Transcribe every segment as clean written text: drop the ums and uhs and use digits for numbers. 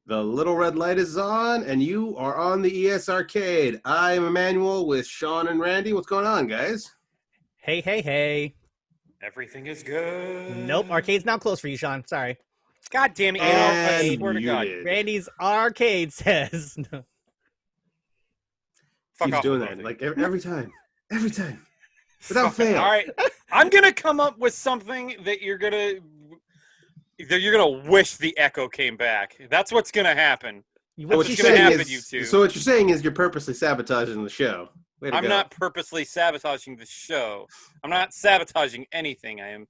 The little red light is on, and you are on the ESRCade. I am Emmanuel with Sean and Randy. What's going on, guys? Hey, hey, hey. Everything is good. Nope, arcade's now closed for you, Sean. Sorry. God damn it! You know, I And swear to God, muted. Randy's arcade says. fuck Keeps off doing with that, both like every time, without Fuck it. fail. All right, I'm gonna come up with something that you're gonna wish the echo came back. That's what's gonna happen. So what That's you're what's gonna saying happen, you is, two. so what you're saying is you're purposely sabotaging the show. Way to I'm go. not purposely sabotaging the show. I'm not sabotaging anything. I am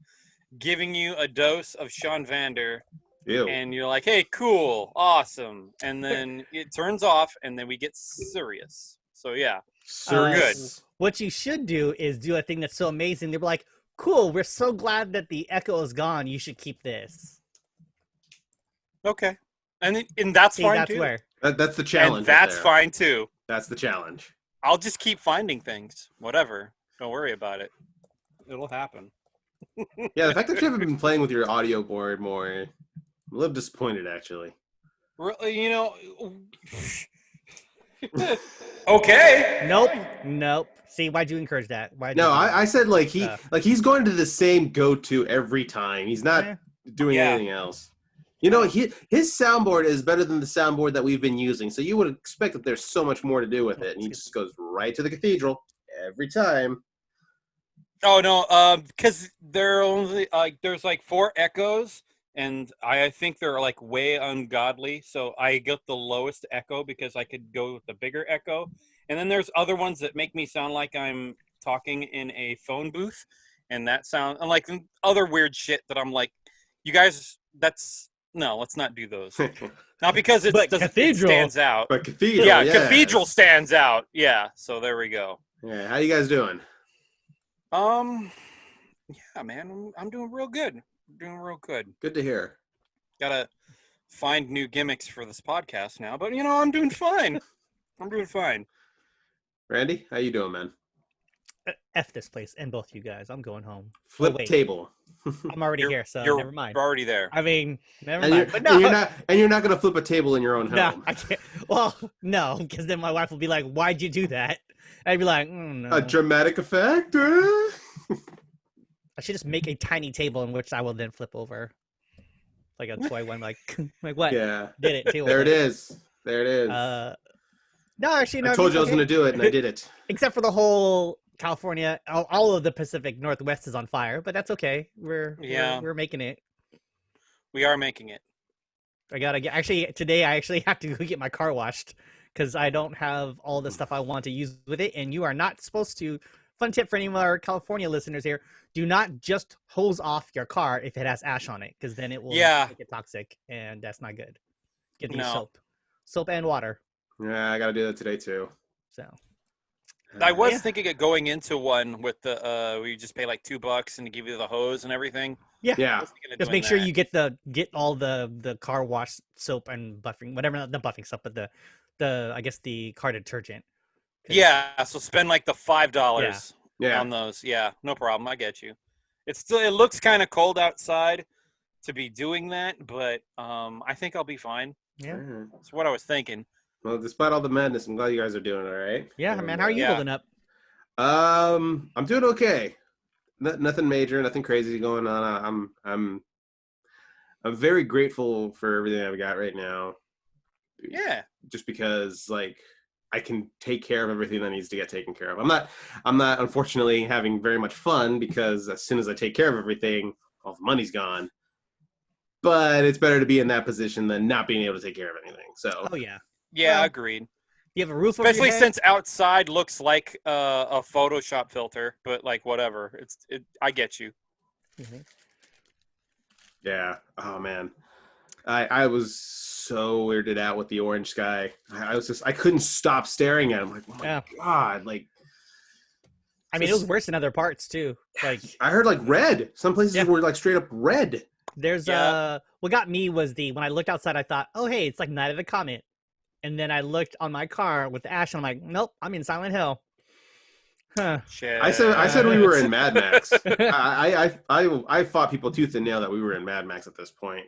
giving you a dose of Sean Vander. Ew. And you're like, hey, cool, awesome. And then it turns off, and then we get serious. So, yeah. Serious. What you should do is do a thing that's so amazing. They're like, cool, we're so glad that the echo is gone. You should keep this. Okay. And that's See, fine, that's too. where. That's the challenge. And that's right there. fine, too. That's the challenge. I'll just keep finding things. Whatever. Don't worry about it. It'll happen. Yeah, the fact that you haven't been playing with your audio board more, I'm a little disappointed, actually. Really, you know... Okay. Nope. See, why'd you encourage that? No, I said like he's going to the same go-to every time. He's not doing anything else. You know, his soundboard is better than the soundboard that we've been using, so you would expect that there's so much more to do with it, and he just goes right to the cathedral every time. Oh, no, because there are only, there's like 4 echoes, and I think they're like way ungodly, so I get the lowest echo because I could go with the bigger echo. And then there's other ones that make me sound like I'm talking in a phone booth, and that sound, and like other weird shit that I'm like, you guys, no, let's not do those. Not because it stands out. But cathedral, yeah, cathedral stands out. Yeah, so there we go. Yeah, how you guys doing? Yeah, man, I'm doing real good. Doing real good. Good to hear. Gotta find new gimmicks for this podcast now, but you know, I'm doing fine. I'm doing fine. Randy, how you doing, man? F this place and both you guys. I'm going home. Flip table. I'm already here, so never mind. You're already there. I mean, never mind. But no, and you're not gonna flip a table in your own home. No, I can't. Well, no, because then my wife will be like, "Why'd you do that?" I'd be like, no. A dramatic effect. I should just make a tiny table in which I will then flip over, like a toy one. Like what? Yeah, did it. There it is. There it is. No, actually, no. I told you I was gonna do it, and I did it. Except for the whole California, all of the Pacific Northwest is on fire, but that's okay. We're making it. We are making it. I gotta get. Actually, today I actually have to go get my car washed because I don't have all the stuff I want to use with it, and you are not supposed to. Fun tip for any of our California listeners here: do not just hose off your car if it has ash on it, because then it will make it toxic, and that's not good. Get the soap and water. Yeah, I gotta do that today too. So, I was thinking of going into one with the where you just pay like $2 and they give you the hose and everything. Yeah. Just make sure you get all the car wash soap and buffing, whatever, not the buffing stuff, but the I guess the car detergent. Yeah, so spend like the $5 on those. Yeah, no problem. I get you. It looks kind of cold outside to be doing that, but I think I'll be fine. Yeah, that's what I was thinking. Well, despite all the madness, I'm glad you guys are doing all right. Yeah, man. How are you holding up? I'm doing okay. Nothing major, nothing crazy going on. I'm very grateful for everything I've got right now. Yeah. Just because, like, I can take care of everything that needs to get taken care of. I'm not unfortunately having very much fun because as soon as I take care of everything, all the money's gone. But it's better to be in that position than not being able to take care of anything. So. Oh yeah. Yeah, agreed. You have a roof, especially over your head? Since outside looks like a Photoshop filter, but like whatever. I get you. Mm-hmm. Yeah. Oh man, I was so weirded out with the orange sky. I couldn't stop staring at him. Like, oh my god, like. I mean, it was worse in other parts too. Like I heard like red. Some places were like straight up red. There's what got me was when I looked outside, I thought, oh hey, it's like Night of the Comet. And then I looked on my car with the ash, and I'm like, nope, I'm in Silent Hill. Huh. I said we were in Mad Max. I fought people tooth and nail that we were in Mad Max at this point.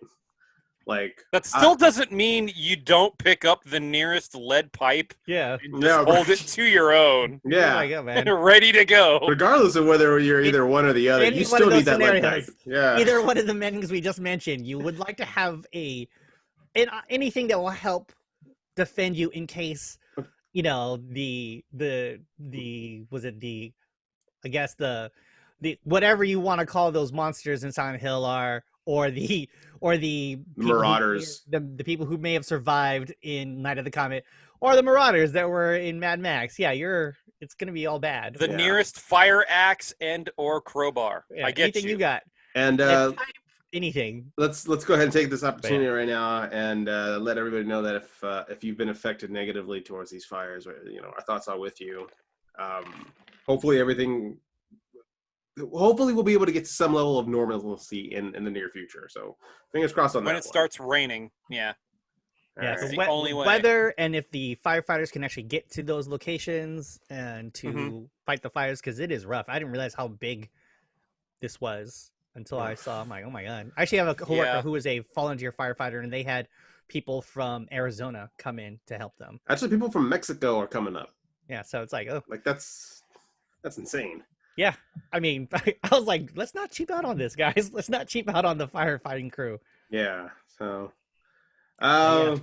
Like that still doesn't mean you don't pick up the nearest lead pipe. Yeah. And just hold it to your own. Yeah. Oh my God, man. Ready to go. Regardless of whether you're either one or the other, you still need that lead pipe. Yeah. Either one of the things we just mentioned, you would like to have anything that will help defend you in case, the whatever you want to call those monsters in Silent Hill are, or the Marauders, the people who may have survived in Night of the Comet, or the Marauders that were in Mad Max. Yeah, it's gonna be all bad. The nearest fire axe and or crowbar. Yeah, I get anything you got. And anything. Let's go ahead and take this opportunity right now and let everybody know that if you've been affected negatively towards these fires, our thoughts are with you. Hopefully we'll be able to get to some level of normalcy in the near future. So fingers crossed on that. When it starts raining, yeah. Yeah, it's the only way. Weather, and if the firefighters can actually get to those locations and to fight the fires, because it is rough. I didn't realize how big this was until I saw. I'm like, oh my God. I actually have a coworker who was a volunteer firefighter, and they had people from Arizona come in to help them. Actually, people from Mexico are coming up. Yeah, so it's like, that's insane. Yeah, I mean, I was like, let's not cheap out on this, guys. Let's not cheap out on the firefighting crew. Yeah. So, let's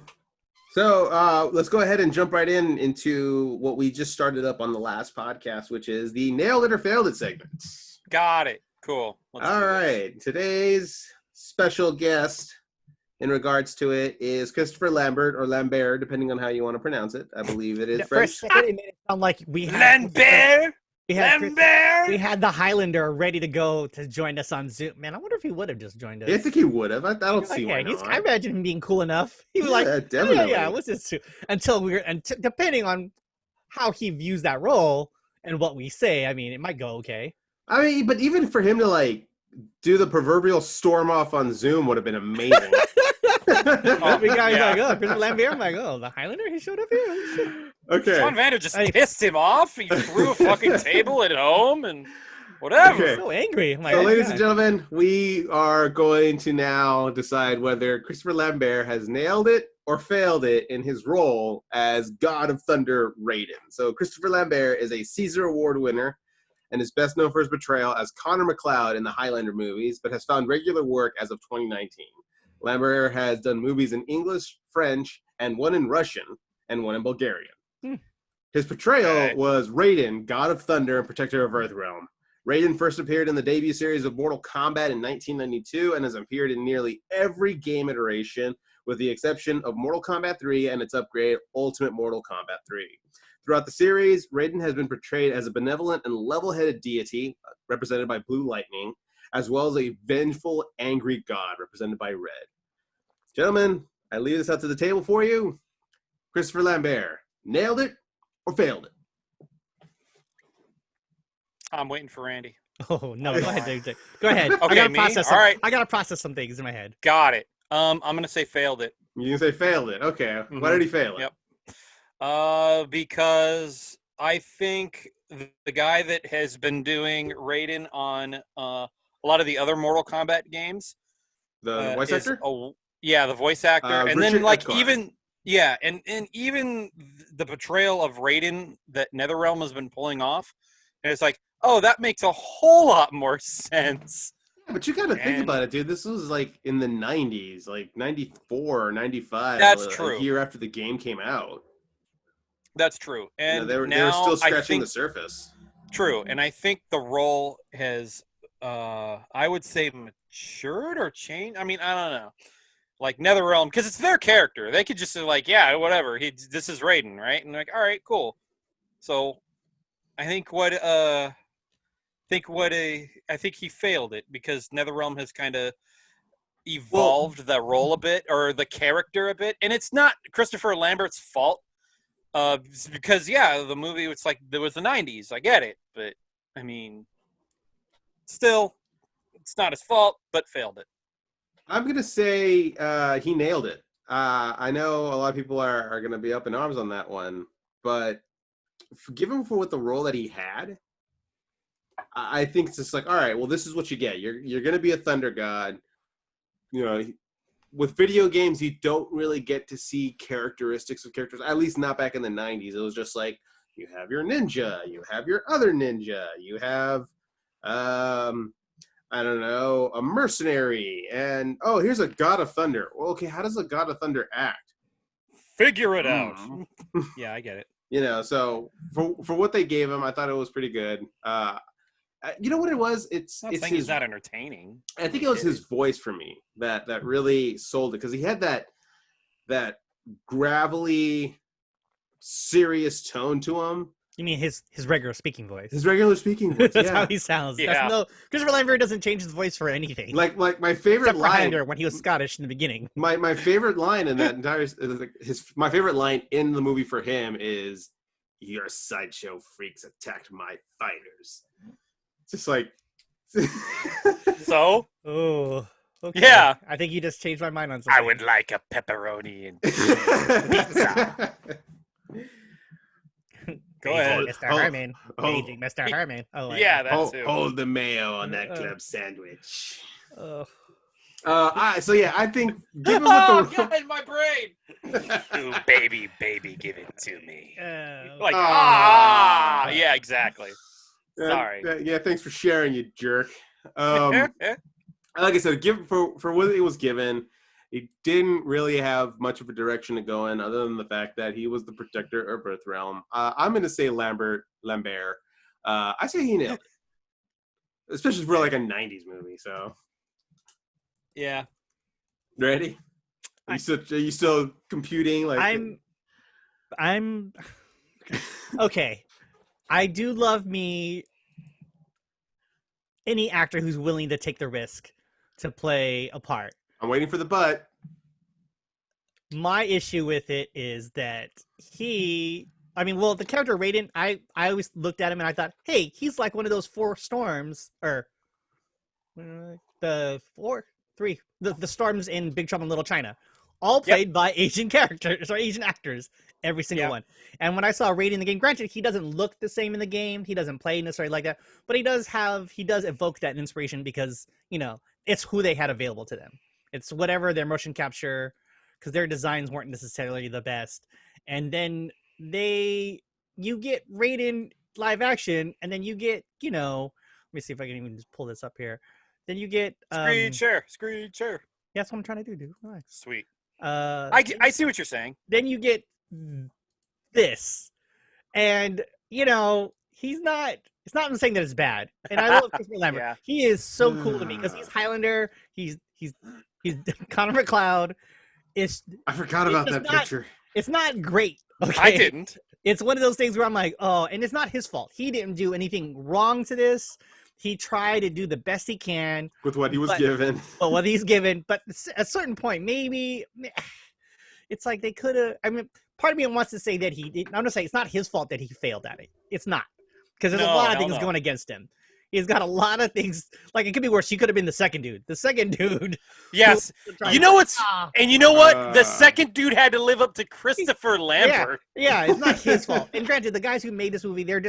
go ahead and jump right into what we just started up on the last podcast, which is the Nailed It or Failed It segment. Got it. Cool. All right. Today's special guest in regards to it is Christopher Lambert, or Lambert, depending on how you want to pronounce it. I believe it is French. For a second, it made it sound like we had Lambert. We had the Highlander ready to go to join us on Zoom. Man, I wonder if he would have just joined us. I think he would have. I don't see why not. I imagine him being cool enough. He was like, definitely. Yeah, what's this? Depending on how he views that role and what we say, I mean, it might go okay. I mean, but even for him to do the proverbial storm off on Zoom would have been amazing. Christopher Lambert. I'm like, the Highlander, he showed up here. Okay. John Vander just pissed him off. He threw a fucking table at home and whatever. Okay. So angry. So, ladies and gentlemen, we are going to now decide whether Christopher Lambert has nailed it or failed it in his role as God of Thunder Raiden. So, Christopher Lambert is a Caesar Award winner and is best known for his portrayal as Connor McLeod in the Highlander movies, but has found regular work as of 2019. Lambert has done movies in English, French, and one in Russian, and one in Bulgarian. His portrayal was Raiden, God of Thunder and Protector of Earthrealm. Raiden first appeared in the debut series of Mortal Kombat in 1992 and has appeared in nearly every game iteration, with the exception of Mortal Kombat 3 and its upgrade, Ultimate Mortal Kombat 3. Throughout the series, Raiden has been portrayed as a benevolent and level-headed deity, represented by Blue Lightning, as well as a vengeful, angry god, represented by Red. Gentlemen, I leave this out to the table for you. Christopher Lambert, nailed it or failed it? I'm waiting for Randy. Oh, no, go ahead, Dave. Go ahead. Okay, I gotta process some things in my head. Got it. I'm going to say failed it. You can say failed it. Okay. Why did he fail it? Yep. Because I think the guy that has been doing Raiden on a lot of the other Mortal Kombat games. The voice actor? Yeah, the voice actor. And Richard then, Epcar. and even the portrayal of Raiden that NetherRealm has been pulling off. And it's like, oh, that makes a whole lot more sense. Yeah, but you got to think about it, dude. This was in the 90s, 94 or 95. That's true. A year after the game came out. That's true. And they were still scratching the surface. True. And I think the role has, I would say, matured or changed. I mean, I don't know. Like NetherRealm, because it's their character. They could just say, yeah, whatever. This is Raiden, right? And all right, cool. So I think I think he failed it because NetherRealm has kind of evolved the role a bit, or the character a bit, and it's not Christopher Lambert's fault. Because the movie was there was the 90s. I get it, but I mean, still, it's not his fault, but failed it. I'm gonna say he nailed it. I know a lot of people are gonna be up in arms on that one, but given for what the role that he had, I think it's just all right, well, this is what you get. You're gonna be a thunder god. with video games, you don't really get to see characteristics of characters. At least not back in the 90s. It was just like you have your ninja, you have your other ninja, you have I don't know, a mercenary, and oh, here's a God of Thunder. Well, okay, how does a God of Thunder act? Figure it out. Yeah, I get it. You know, so for what they gave him, I thought it was pretty good. You know what it was? It's he's not entertaining. I think it was his voice for me that really sold it, because he had that gravelly, serious tone to him. You mean his regular speaking voice? His regular speaking voice. That's how he sounds. Yeah. Christopher Lambert doesn't change his voice for anything. Like my favorite line when he was Scottish in the beginning. My favorite line in that entire my favorite line in the movie for him is, "Your sideshow freaks attacked my fighters." Just like so. Oh. Okay. Yeah. I think you just changed my mind on something. I would like a pepperoni and pizza. Go ahead, Mr. Herman. Paging Mr. Herman. Oh, yeah, that's it. Hold the mayo on that club sandwich. Oh. So yeah, I think given what the God, my brain. Ooh, baby, give it to me. Yeah, exactly. Sorry. Yeah, thanks for sharing, you jerk. Like I said, for what it was given, it didn't really have much of a direction to go in, other than the fact that he was the protector of Earthrealm. I'm going to say Lambert. I say he nailed it, especially for like a '90s movie. So, yeah. Ready? Are you still computing? Like I'm okay. I do love me any actor who's willing to take the risk to play a part. I'm waiting for the butt. My issue with it is that the character Raiden, I always looked at him and I thought, hey, he's like one of those four storms, or the storms in Big Trouble in Little China, all played by Asian characters or Asian actors, every single one. And when I saw Raiden in the game, granted, he doesn't look the same in the game, he doesn't play necessarily like that, but he does evoke that inspiration because, it's who they had available to them. It's whatever their motion capture, because their designs weren't necessarily the best. And then you get Raiden live action, and then you get, let me see if I can even just pull this up here. Then you get screen share. Yeah, that's what I'm trying to do, dude. Relax. Sweet. I see what you're saying. Then you get this, and it's not saying that it's bad. And I love Christopher Lambert. Yeah. He is so cool to me because he's Highlander. He's Connor McLeod. I forgot about that picture. It's not great. Okay? I didn't. It's one of those things where I'm like, oh, and it's not his fault. He didn't do anything wrong to this. He tried to do the best he can with what he was given. But what he's given. But at a certain point, maybe it's like they could have. I mean, part of me wants to say that I'm going to say it's not his fault that he failed at it. It's not. Because there's a lot of things going against him. He's got a lot of things. Like, it could be worse. He could have been the second dude. The second dude. Yes. You know what's... And you know what? The second dude had to live up to Christopher Lambert. Yeah, it's not his fault. And granted, the guys who made this movie, they're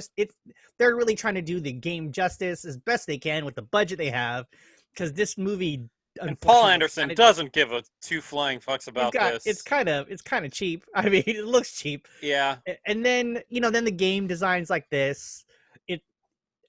really trying to do the game justice as best they can with the budget they have. Because this movie... And Paul Anderson doesn't give a two flying fucks about this. It's kind of cheap. I mean, it looks cheap. Yeah. And then, then the game designs like this,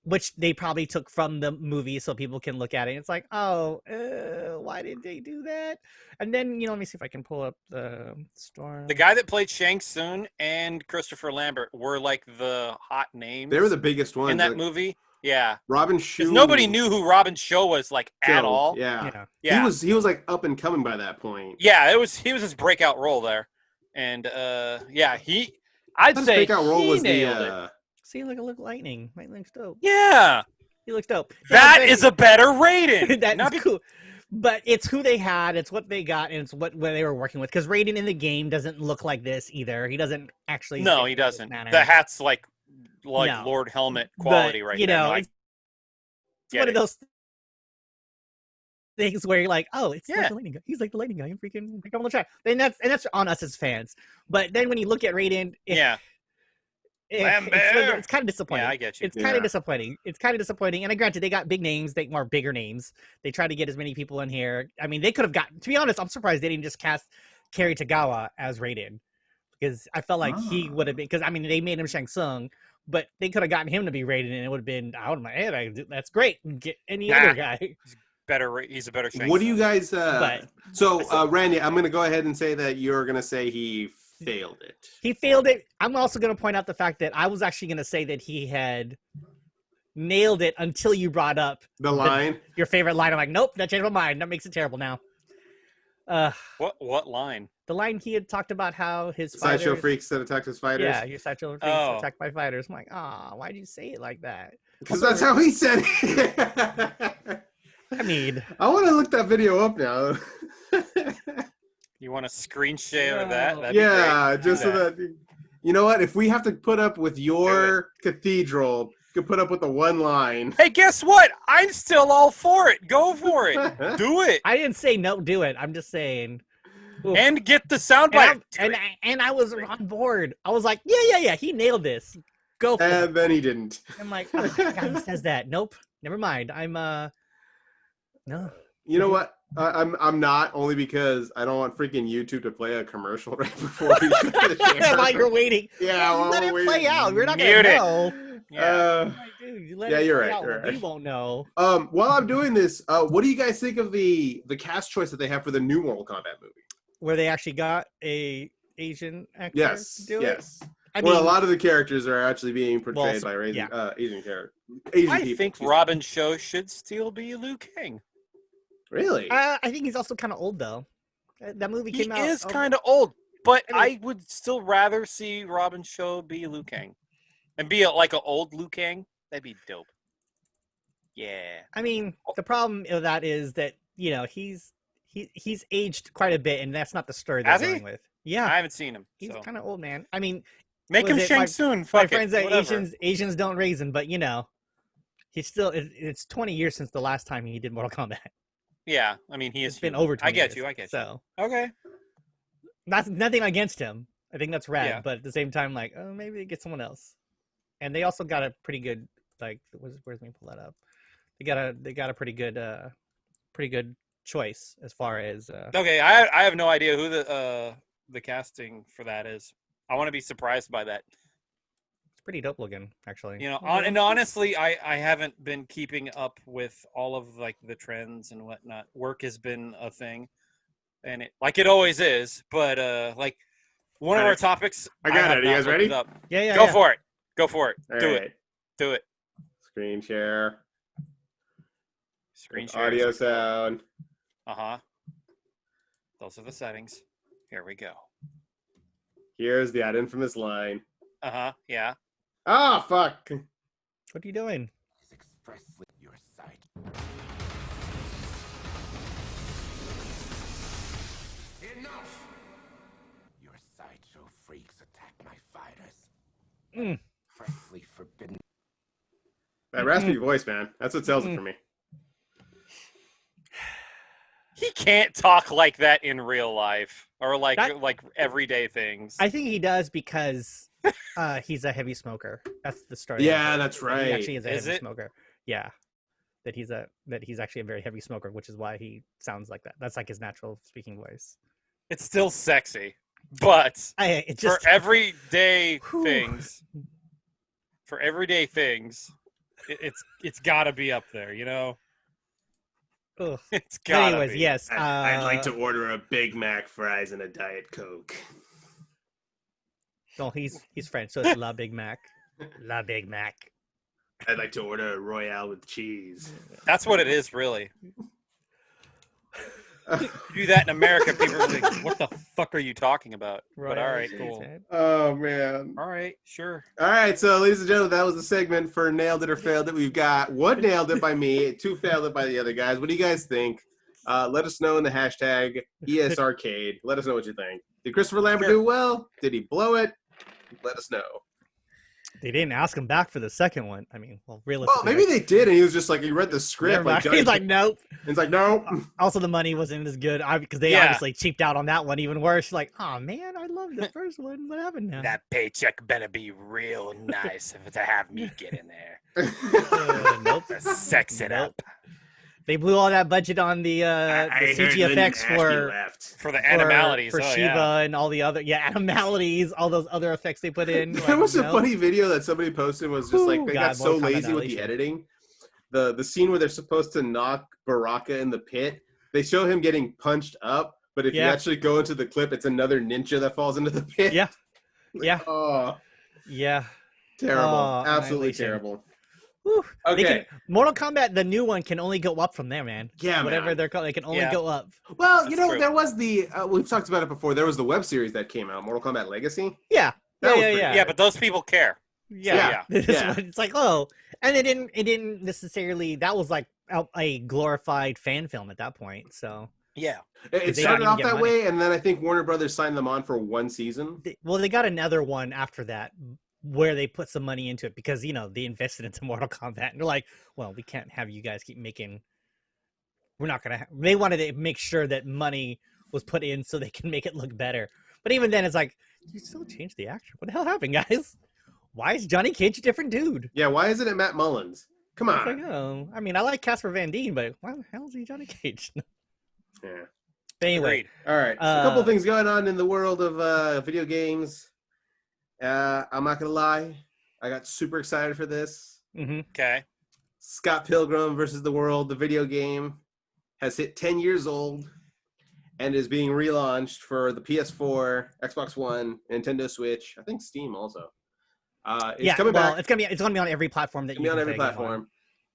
which they probably took from the movie so people can look at it. It's like, why did they do that? And then, let me see if I can pull up the storm. The guy that played Shang Tsung and Christopher Lambert were like the hot names. They were the biggest ones in that movie. Yeah. Robin Shou. Nobody knew who Robin Shou was at all. Yeah. He was like up and coming by that point. Yeah, he was his breakout role there. And I'd say breakout role was nailed it. See, look, Lightning. Lightning's dope. Yeah. He looks dope. That is a better rating. That's cool. But it's who they had, it's what they got, and it's what they were working with. Because Raiden in the game doesn't look like this either. He doesn't actually. No, he doesn't. The hat's like Lord Helmet quality now. It's one of those things where you're like, oh, it's like the lightning guy. He's like the lightning guy in freaking on the track. And that's on us as fans. But then when you look at Raiden, Lambert. It's kind of disappointing. Yeah, I get you. It's kind of disappointing. It's kind of disappointing. And granted, they got big names, they more bigger names. They tried to get as many people in here. I mean, they could have gotten. To be honest, I'm surprised they didn't just cast Kerry Tagawa as Raiden, because I felt like he would have been. Because I mean, they made him Shang Tsung, but they could have gotten him to be Raiden, and it would have been out of my head. That's great. Get any other guy. He's a better Shang What do you guys? But, Randy, I'm going to go ahead and say that you're going to say he failed it. He failed it. I'm also going to point out the fact that I was actually going to say that he had nailed it until you brought up the line. Your favorite line. I'm like, nope, that changed my mind. That makes it terrible now. What line? The line he had talked about how his sideshow freaks that attacked his fighters. Yeah, your sideshow freaks attacked my fighters. I'm like, why'd you say it like that? Because that's how he said it. I mean, I want to look that video up now. You want to screen share that? That'd yeah, be great. just so that you know what? If we have to put up with your cathedral, you can put up with the one line. Hey, guess what? I'm still all for it. Go for it. Do it. I didn't say no, do it. I'm just saying. Oof. And get the soundbite. And I was on board. I was like, yeah. He nailed this. Go for it. And then he didn't. I'm like, oh, God, he says that. Nope. Never mind. I'm no. You know what? I'm not, only because I don't want freaking YouTube to play a commercial right before we do the share. While you're waiting. Yeah, let it waiting. play out. We're not gonna know. Yeah. You're right. We won't know. While I'm doing this, what do you guys think of the cast choice that they have for the new Mortal Kombat movie? Where they actually got a Asian actor to do it? I mean, a lot of the characters are actually being portrayed by Asian characters. I think Robin Shou should still be Liu Kang. Really? I think he's also kind of old, though. That movie came out. He is kind of old, but I would still rather see Robin Shou be Liu Kang. And be like an old Liu Kang. That'd be dope. Yeah. I mean, the problem with that is that, he's aged quite a bit, and that's not the story they're going with. Yeah. I haven't seen him. He's kind of old, man. I mean, make him Shang Tsung. My friends that Asians don't raise him, but he's still. It's 20 years since the last time he did Mortal Kombat. Yeah, I mean he has been over 20 years. I get you. So okay, nothing against him. I think that's rad, but at the same time, like, maybe they get someone else. And they also got a pretty good where's me pull that up? They got a pretty good choice as far as. Okay, I have no idea who the casting for that is. I want to be surprised by that. It's pretty dope looking, actually. And honestly, I haven't been keeping up with all of the trends and whatnot. Work has been a thing, and it always is. But one of our topics. I got it. Are you guys ready? Yeah. Go for it. Go for it. All Do right. it. Do it. Screen share. Screen share. Audio sound. Those are the settings. Here we go. Here's that infamous line. Yeah. Ah, fuck. What are you doing? Express with your sight. Enough! Your sideshow freaks attack my fighters. Freshly forbidden. That raspy voice, man. That's what sells it for me. He can't talk like that in real life or like everyday things. I think he does because he's a heavy smoker. That's the story. Yeah, that's right. He actually is a heavy smoker. Yeah, that he's actually a very heavy smoker, which is why he sounds like that. That's like his natural speaking voice. It's still sexy, but for everyday things, it's got to be up there, Ugh. It's gotta Anyways, be. yes. I'd like to order a Big Mac, fries, and a Diet Coke. No, he's French, so it's La Big Mac. La Big Mac. I'd like to order a Royale with cheese. That's what it is, really. You do that in America, people are like, what the fuck are you talking about? But all right, cool. Oh, man. All right, sure. All right, so ladies and gentlemen, that was the segment for Nailed It or Failed It. We've got one nailed it by me, two failed it by the other guys. What do you guys think? Let us know in the hashtag ESRCade. Let us know what you think. Did Christopher Lambert do well? Did he blow it? Let us know. They didn't ask him back for the second one. I mean, well, realistically. Well, maybe they did, and he was just like, he read the script. Like, He's like, nope. He's like, nope. Also, the money wasn't as good because they obviously cheaped out on that one even worse. Like, oh man, I love the first one. What happened now? That paycheck better be real nice to have me get in there. Nope. Sex it up. They blew all that budget on the CG effects for the animalities, for Shiva and all the other animalities, all those other effects they put in. There was a funny video that somebody posted was just like they got so lazy with the editing. The scene where they're supposed to knock Baraka in the pit, they show him getting punched up, but if you actually go into the clip, it's another ninja that falls into the pit. Yeah. Like, oh. Yeah. Terrible. Absolutely terrible. Whew. Okay. Mortal Kombat, the new one, can only go up from there, man. Yeah, whatever they're called, they can only go up. Well, there was the we've talked about it before. There was the web series that came out, Mortal Kombat Legacy. Yeah, yeah. But those people care. Yeah. It's like, oh, and it didn't necessarily. That was like a glorified fan film at that point. So yeah, it started off that way, and then I think Warner Brothers signed them on for one season. They got another one after that, where they put some money into it because, they invested into Mortal Kombat. And they're like, well, we can't have you guys keep making... We're not going to... They wanted to make sure that money was put in so they can make it look better. But even then, it's like, you still changed the actor. What the hell happened, guys? Why is Johnny Cage a different dude? Yeah, why isn't it Matt Mullins? Come on. Like, oh, I mean, I like Casper Van Dien, but why the hell is he Johnny Cage? Yeah. But anyway. All right. So a couple things going on in the world of video games. I'm not gonna lie, I got super excited for this. Okay. Scott Pilgrim versus the World, the video game, has hit 10 years old and is being relaunched for the PS4, Xbox One, Nintendo Switch. I think Steam also. It's coming back. It's gonna be on every platform that you can on every platform.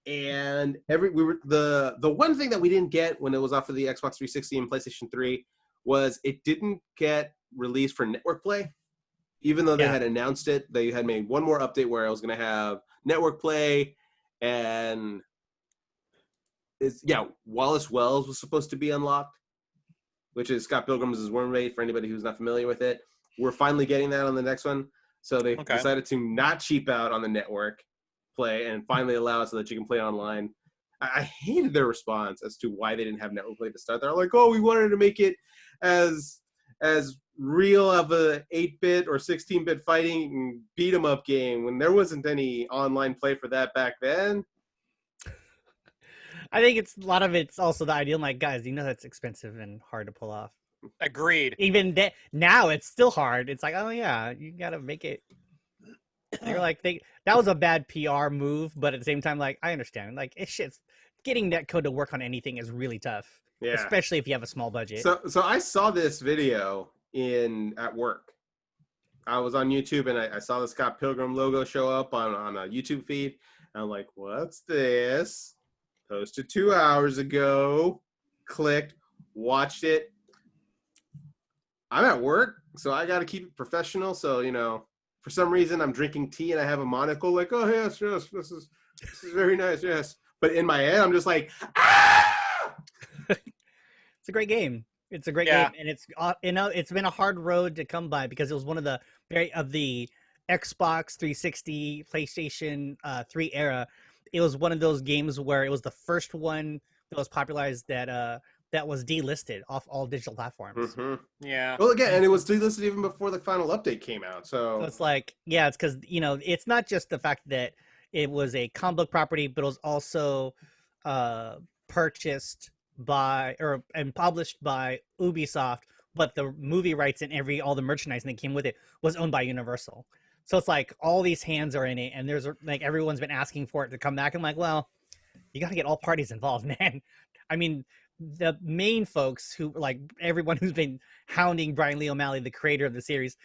And the one thing that we didn't get when it was off of the Xbox 360 and PlayStation 3 was it didn't get released for network play. Even though they had announced it, they had made one more update where I was going to have network play, and Wallace Wells was supposed to be unlocked, which is Scott Pilgrim's roommate. For anybody who's not familiar with it, we're finally getting that on the next one. So they decided to not cheap out on the network play and finally allow it so that you can play online. I hated their response as to why they didn't have network play to start. They're like, "Oh, we wanted to make it as real of a 8-bit or 16-bit fighting beat 'em up game when there wasn't any online play for that back then." I think a lot of it's also the idea. Like, guys, that's expensive and hard to pull off. Agreed. Even now, it's still hard. It's like, oh yeah, you gotta make it. You're like, that was a bad PR move, but at the same time, like, I understand. Like, it's getting netcode to work on anything is really tough. Yeah. Especially if you have a small budget. So I saw this video at work. I was on YouTube and I saw the Scott Pilgrim logo show up on a YouTube feed. And I'm like, what's this? Posted 2 hours ago. Clicked, watched it. I'm at work, so I got to keep it professional. So, for some reason I'm drinking tea and I have a monocle like, oh, yes, this is very nice, yes. But in my head, I'm just like, ah! It's a great game. It's a great game, and it's been a hard road to come by because it was one of the Xbox 360, PlayStation 3 era. It was one of those games where it was the first one that was popularized that was delisted off all digital platforms. Mm-hmm. Yeah. Well, again, and it was delisted even before the final update came out. So it's like, it's because it's not just the fact that it was a comic book property, but it was also purchased by and published by Ubisoft, but the movie rights and all the merchandising that came with it was owned by Universal. So it's like all these hands are in it, and there's like everyone's been asking for it to come back. I'm like, well, you got to get all parties involved, man. I mean, the main folks who like everyone who's been hounding Brian Lee O'Malley, the creator of the series,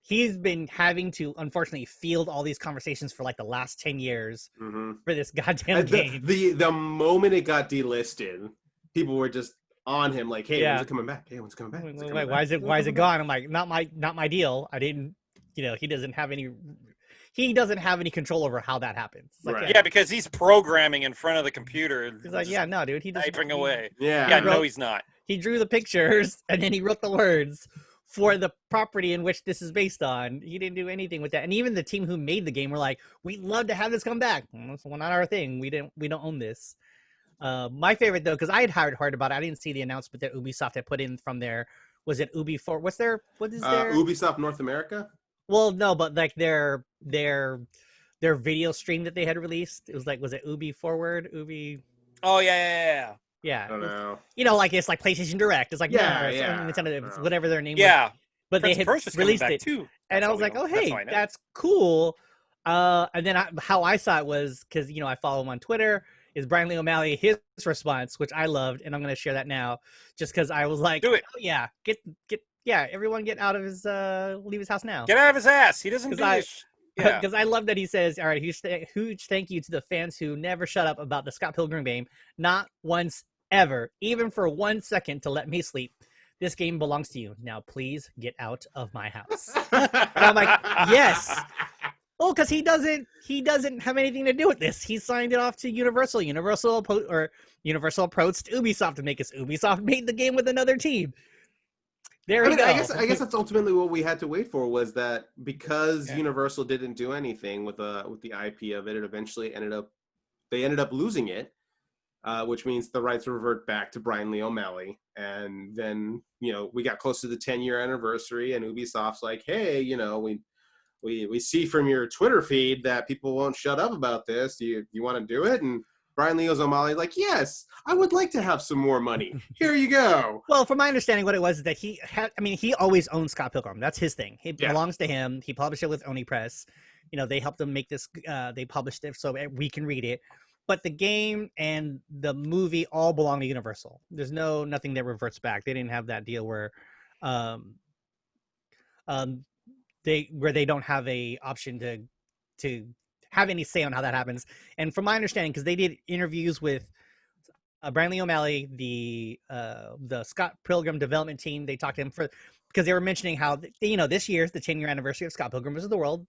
he's been having to unfortunately field all these conversations for like the last 10 years for this goddamn game. The moment it got delisted, people were just on him like, hey, when's it coming back? Hey, when's it coming back? Why is it gone? I'm like, not my deal. I didn't, he doesn't have any control over how that happens. Like, right. Yeah, because he's programming in front of the computer. He's like, yeah, no, dude, he doesn't typing away. Yeah. Yeah, no, he's not. He drew the pictures and then he wrote the words for the property in which this is based on. He didn't do anything with that. And even the team who made the game were like, we'd love to have this come back. Well, it's not our thing. We don't own this. My favorite though, because I had heard about it. I didn't see the announcement that Ubisoft had put in from their, was it Ubi4? What is their Ubisoft North America? Well, no, but like their video stream that they had released. It was like, was it Ubi Forward? Ubi. Oh yeah. I don't know. You know, like it's like PlayStation Direct. It's like Nintendo, whatever their name was. Yeah. But Prince they had Persia's released back it too. and I was like, oh hey, that's cool. And then how I saw it was because I follow him on Twitter. Is Brian Lee O'Malley, his response, which I loved, and I'm going to share that now, just because I was like, do it. Oh yeah, everyone get out of his leave his house now. Get out of his ass. He doesn't do this. Yeah. Because I love that he says, all right, huge thank you to the fans who never shut up about the Scott Pilgrim game, not once ever, even for 1 second to let me sleep. This game belongs to you. Now please get out of my house. And I'm like, yes. Well, because he doesn't have anything to do with this. He signed it off to Universal. Universal approached Ubisoft to make us. Ubisoft made the game with another team. There we go. I guess that's ultimately what we had to wait for, was that because Universal didn't do anything with the IP of it, it eventually ended up losing it, which means the rights revert back to Brian Lee O'Malley. And then we got close to the 10-year anniversary, and Ubisoft's like, hey, we see from your Twitter feed that people won't shut up about this. Do you want to do it? And Brian Lee O'Malley like, yes, I would like to have some more money. Here you go. Well, from my understanding, what it was is that he always owned Scott Pilgrim. That's his thing. It belongs to him. He published it with Oni Press. They helped him make this. They published it so we can read it. But the game and the movie all belong to Universal. There's nothing that reverts back. They didn't have that deal where they don't have a option to have any say on how that happens. And from my understanding, because they did interviews with Brian Lee O'Malley, the Scott Pilgrim development team, they talked to him because they were mentioning how this year's the 10-year anniversary of Scott Pilgrim vs. the World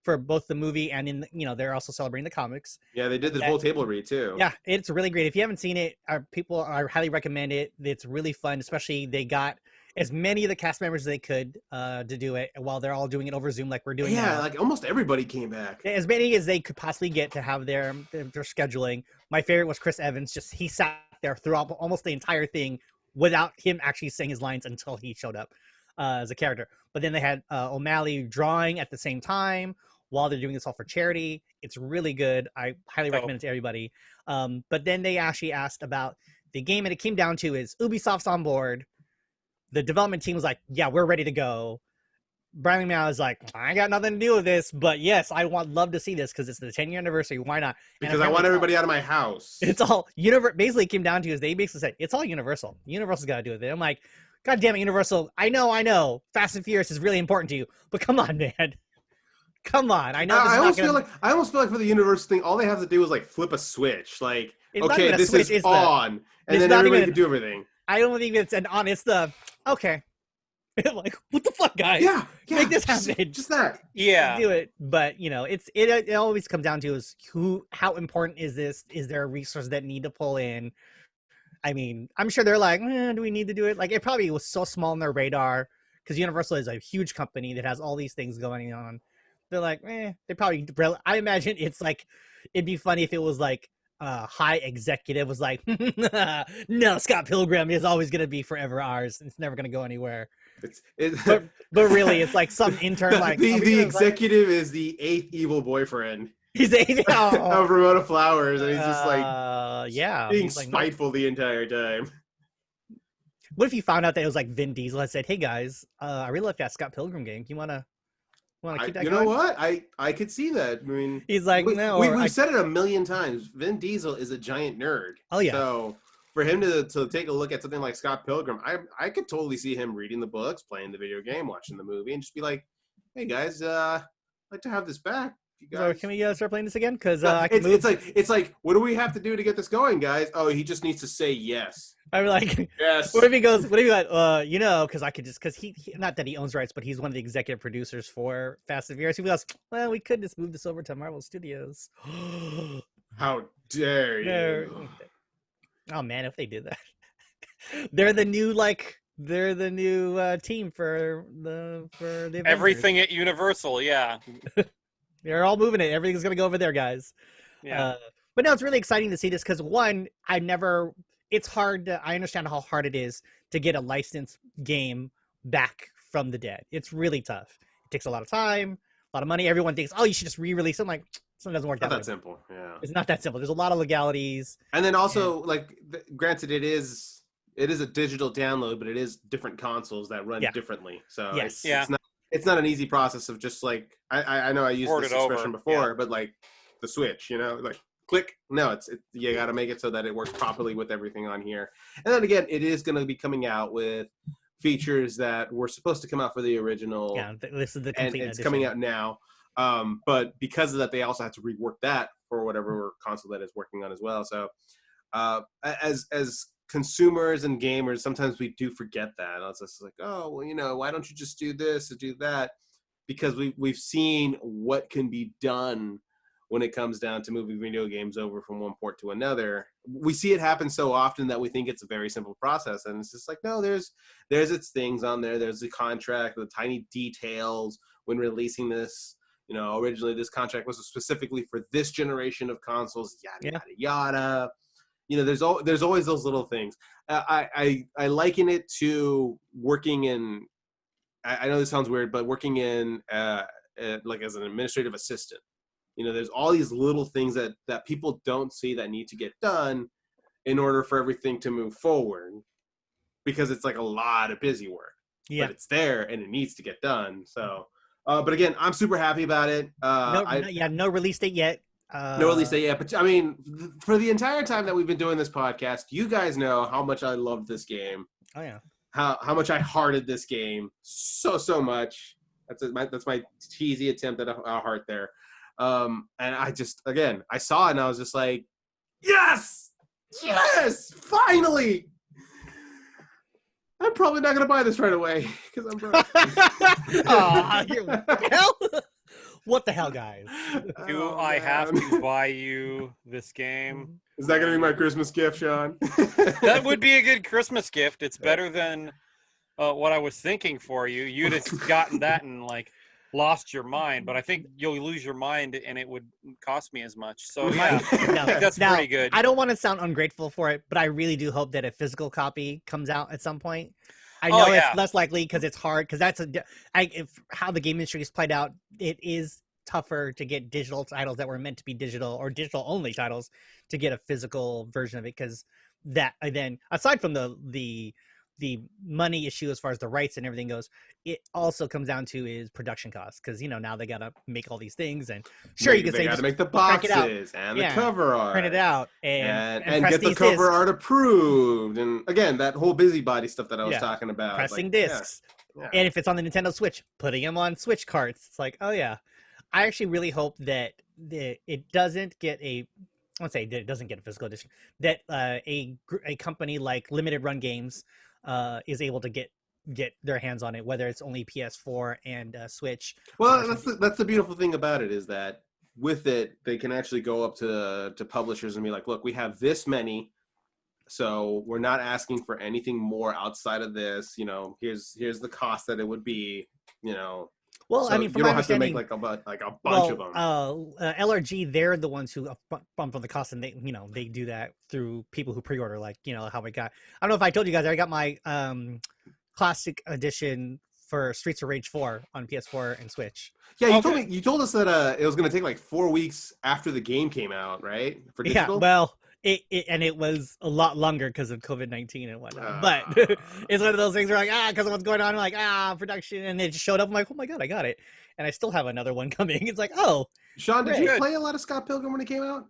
for both the movie and they're also celebrating the comics. Yeah, they did the full table read too. Yeah, it's really great. If you haven't seen it, people are highly recommend it. It's really fun, especially they got as many of the cast members as they could to do it while they're all doing it over Zoom like we're doing now. Like almost everybody came back. As many as they could possibly get to have their scheduling. My favorite was Chris Evans. Just he sat there throughout almost the entire thing without him actually saying his lines until he showed up as a character. But then they had O'Malley drawing at the same time while they're doing this all for charity. It's really good. I highly recommend it to everybody. But then they actually asked about the game, and it came down to is Ubisoft's on board. The development team was like, yeah, we're ready to go. Brian Lee O'Malley is like, I got nothing to do with this, but yes, I love to see this because it's the 10-year anniversary. Why not? Because I want everybody out of my house. It's all basically came down to is they basically said it's all Universal. Universal's got to do with it. I'm like, God damn it, Universal. I know. Fast and Furious is really important to you, but come on, man. Come on. I know. I almost feel like for the Universal thing, all they have to do is like flip a switch. Like, okay, this is on, and then everybody can do everything. I don't think it's an on. It's the okay. Like, what the fuck, guys? Yeah, make this happen. Just that. Yeah, do it. But it always comes down to is how important is this? Is there a resource that need to pull in? I mean, I'm sure they're like, do we need to do it? Like, it probably was so small on their radar because Universal is a huge company that has all these things going on. They're like, they probably. I imagine it's like, it'd be funny if it was like high executive was like, no, Scott Pilgrim is always going to be forever ours. It's never going to go anywhere. But really, it's like some intern like the executive is the 8th evil boyfriend. He's of Ramona Flowers, and he's just like being spiteful the entire time. What if you found out that it was like Vin Diesel had said, "Hey guys, I really like that Scott Pilgrim game. You wanna keep that going?" You know what? I could see that. I mean, he's like, no. We've said it a million times. Vin Diesel is a giant nerd. Oh yeah. So for him to take a look at something like Scott Pilgrim, I could totally see him reading the books, playing the video game, watching the movie, and just be like, "Hey guys, I'd like to have this back. You guys, so can we start playing this again? Because it's like, what do we have to do to get this going, guys? Oh, he just needs to say yes. I'm like, yes. What if he goes? What if he like, because I could just because he not that he owns rights, but he's one of the executive producers for Fast and Furious. He goes, well, we could just move this over to Marvel Studios. How dare you? Oh man, if they did that, they're the new like They're the new team for the Avengers. Everything at Universal, yeah. They're all moving it. Everything's gonna go over there, guys. Yeah. But no, it's really exciting to see this because one, it's hard to, I understand how hard it is to get a licensed game back from the dead. It's really tough. It takes a lot of time, a lot of money. Everyone thinks, oh, you should just re-release it. I'm like, something doesn't work Not that that way. simple. Yeah. It's not that simple. There's a lot of legalities. And then also, granted, it is a digital download, but it is different consoles that run differently. So it's not an easy process of just like I know I used this expression before, but like the Switch, like click. No, you got to make it so that it works properly with everything on here. And then again, it is going to be coming out with features that were supposed to come out for the original. Yeah, this is the complete and it's edition. coming out now. But because of that, they also had to rework that for whatever console that is working on as well. So as consumers and gamers, sometimes we do forget that. It's just like, oh, well, why don't you just do this or do that? Because we've seen what can be done when it comes down to moving video games over from one port to another. We see it happen so often that we think it's a very simple process, and it's just like, no, there's its things on there. There's the contract, the tiny details when releasing this. Originally this contract was specifically for this generation of consoles. Yada yada yada. There's always those little things. I liken it to working in. I know this sounds weird, but working in like as an administrative assistant. There's all these little things that people don't see that need to get done in order for everything to move forward, because it's like a lot of busy work. Yeah. But it's there and it needs to get done. So, but again, I'm super happy about it. No release date yet. No release date yet. But I mean, for the entire time that we've been doing this podcast, you guys know how much I loved this game. Oh yeah. How much I hearted this game so much. That's my cheesy attempt at a heart there. And I just, again, I saw it and I was just like, yes, finally. I'm probably not going to buy this right away because I'm broke. What the hell, guys? Do I have to buy you this game? Is that going to be my Christmas gift, Sean? That would be a good Christmas gift. It's better than what I was thinking for you. You'd have gotten that and lost your mind, but I think you'll lose your mind and it would cost me as much. So yeah, that's pretty good. I don't want to sound ungrateful for it, but I really do hope that a physical copy comes out at some point. I know it's less likely because it's hard, because that's how the game industry is played out. It is tougher to get digital titles that were meant to be digital or digital only titles to get a physical version of it, because that then, aside from the money issue as far as the rights and everything goes, it also comes down to is production costs, because now they gotta make all these things, and you can say gotta make the boxes and the cover art, print it out, and get the cover art approved, and again that whole busybody stuff that I was talking about, pressing discs, and if it's on the Nintendo Switch, putting them on Switch carts. It's like, oh yeah, I actually really hope that it doesn't get a. I won't say that it doesn't get a physical edition. That a company like Limited Run Games is able to get their hands on it, whether it's only PS4 and Switch. Well, that's the beautiful thing about it, is that with it they can actually go up to publishers and be like, look, we have this many, so we're not asking for anything more outside of this. Here's the cost that it would be. Well, so I mean, from you my don't have to understanding, make like a bunch of them. LRG, they're the ones who bump on the cost, and they do that through people who pre-order, how we got. I don't know if I told you guys, I got my classic edition for Streets of Rage 4 on PS4 and Switch. Yeah, you told us that it was going to take like 4 weeks after the game came out, right? For digital? Yeah, well, it was a lot longer because of COVID-19 and whatnot. But it's one of those things where because of what's going on, I'm like, production, and it just showed up. I'm like, oh my god, I got it, and I still have another one coming. It's like, oh, Sean, did you play a lot of Scott Pilgrim when it came out?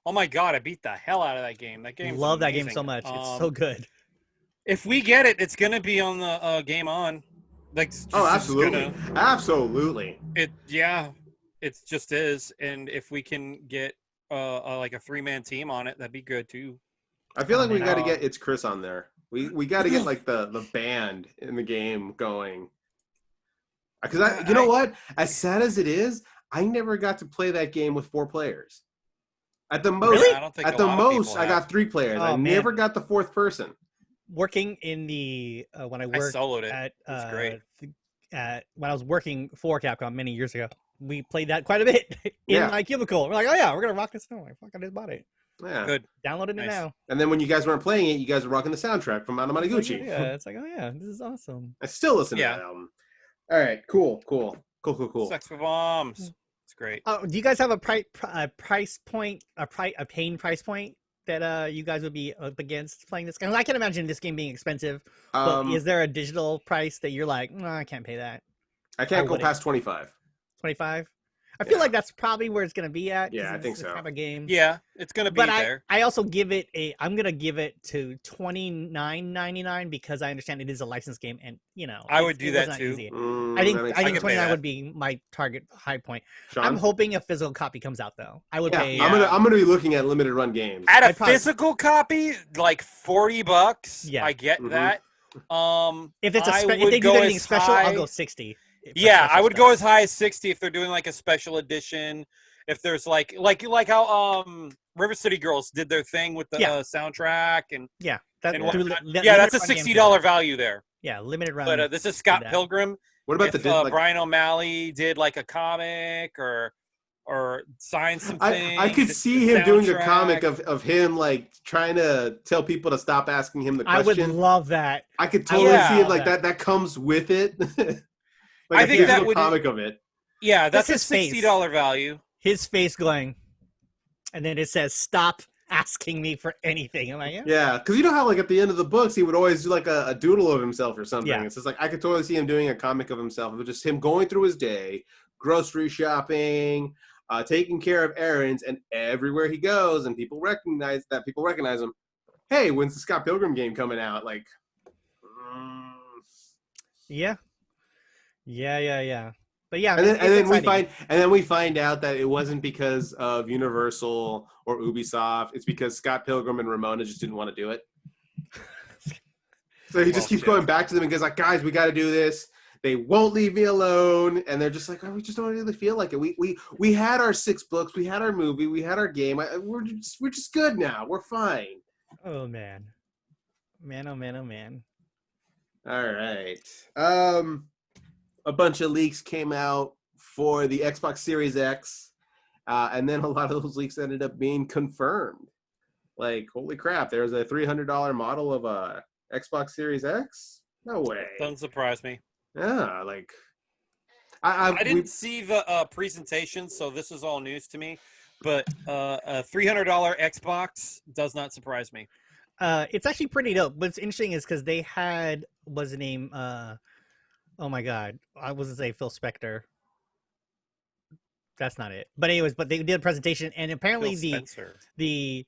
Oh my god, I beat the hell out of that game. That game, love that game so much. It's so good. If we get it, it's gonna be on the Game On. Absolutely, absolutely. It just is, and if we can get like a 3-man team on it, that'd be good too. I feel like we got to get It's Chris on there. We got to get like the band in the game going. Because you know what? As sad as it is, I never got to play that game with 4 players. At the most, really? I don't think I got 3 players. I never got the 4th person. working in the when I worked soloed it. at It was great. When I was working for Capcom many years ago, we played that quite a bit in Yeah. my cubicle. We're like, oh yeah, we're gonna rock this now. Like, fuck, I just bought it. Yeah. Good. Downloaded it Nice. now. And then when you guys weren't playing it, you guys were rocking the soundtrack from Anamanaguchi. Yeah, it's like, oh yeah, this is awesome. I still listen to Yeah. that album. All right, cool. Sex for bombs. It's great. Oh, do you guys have a price point, a paying price point that you guys would be up against playing this game? I can imagine this game being expensive, but is there a digital price that you're like, no, I can't pay that? I can't go past 25. 25? I feel like that's probably where it's going to be at. Yeah, I think so. Kind of a game. Yeah, it's gonna be there. I also give it I'm gonna give it to $29.99 because I understand it is a licensed game, and I would do that too. I think that makes sense. $29 would be my target high point. Sean? I'm hoping a physical copy comes out though. I would pay. I'm gonna be looking at limited run games. At a physical copy, like $40. Yeah. I get that. If it's I if would they do go anything as special, I'll high- go 60. Yeah, I would go as high as 60 if they're doing like a special edition. If there's like how River City Girls did their thing with the soundtrack and that's a $60 value there. Yeah, limited run. But this is Scott Pilgrim. What about if Brian O'Malley did like a comic or signed something? I could see him doing a comic of him like trying to tell people to stop asking him the question. I would love that. I could totally see it like that comes with it. I think that would comic of it. Yeah, that's a his face. $60 value. His face going, and then it says, "Stop asking me for anything." I'm like, yeah, because you know how like at the end of the books he would always do like a doodle of himself or something. Yeah. It's just like I could totally see him doing a comic of himself. It was just him going through his day, grocery shopping, taking care of errands, and everywhere he goes, and people recognize him. Hey, when's the Scott Pilgrim game coming out? Like, yeah. But yeah, and then we find out that it wasn't because of Universal or Ubisoft. It's because Scott Pilgrim and Ramona just didn't want to do it. So he just keeps going back to them and goes like, "Guys, we got to do this." They won't leave me alone, and they're just like, "Oh, we just don't really feel like it. We had our 6 books, we had our movie, we had our game. We're just good now. We're fine." Oh man. Oh man. All right. A bunch of leaks came out for the Xbox Series X, and then a lot of those leaks ended up being confirmed. Like, holy crap, there's a $300 model of a Xbox Series X? No way. Doesn't surprise me. Yeah, like... I didn't see the presentation, so this is all news to me. But a $300 Xbox does not surprise me. It's actually pretty dope. What's interesting is because they had, what's the name? Oh my God, I was gonna say Phil Spector. That's not it. But anyways, they did a presentation, and apparently the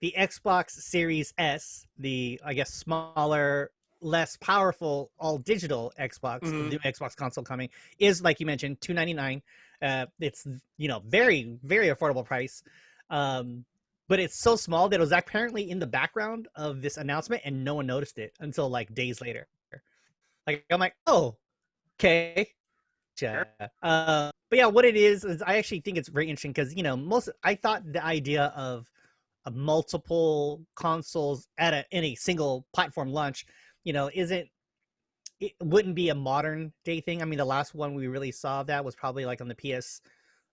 Xbox Series S, the I guess smaller, less powerful, all digital Xbox, the new Xbox console coming, is like you mentioned, $299. It's very very affordable price. But it's so small that it was apparently in the background of this announcement, and no one noticed it until like days later. Like I'm like, oh, okay. Sure. But yeah, what it is I actually think it's very interesting because I thought the idea of multiple consoles in a single platform launch, wouldn't be a modern day thing. I mean, the last one we really saw that was probably like on the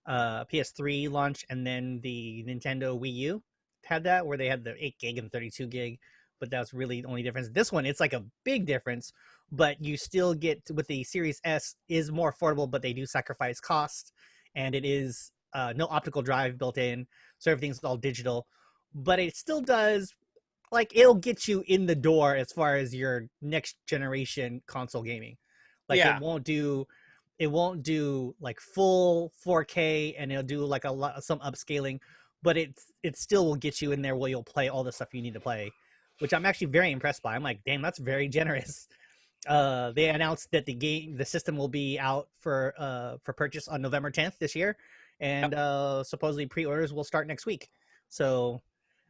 PS3 launch, and then the Nintendo Wii U had that where they had the 8 gig and 32 gig, but that's really the only difference. This one, it's like a big difference, but you still get with the Series S is more affordable, but they do sacrifice cost, and it is no optical drive built in, so everything's all digital, but it still does, like, it'll get you in the door as far as your next generation console gaming. Like, it won't do like full 4K, and it'll do like some upscaling, but it still will get you in there where you'll play all the stuff you need to play, which I'm actually very impressed by. I'm like, damn, that's very generous. They announced that the system will be out for purchase on November 10th this year, and supposedly pre-orders will start next week. So,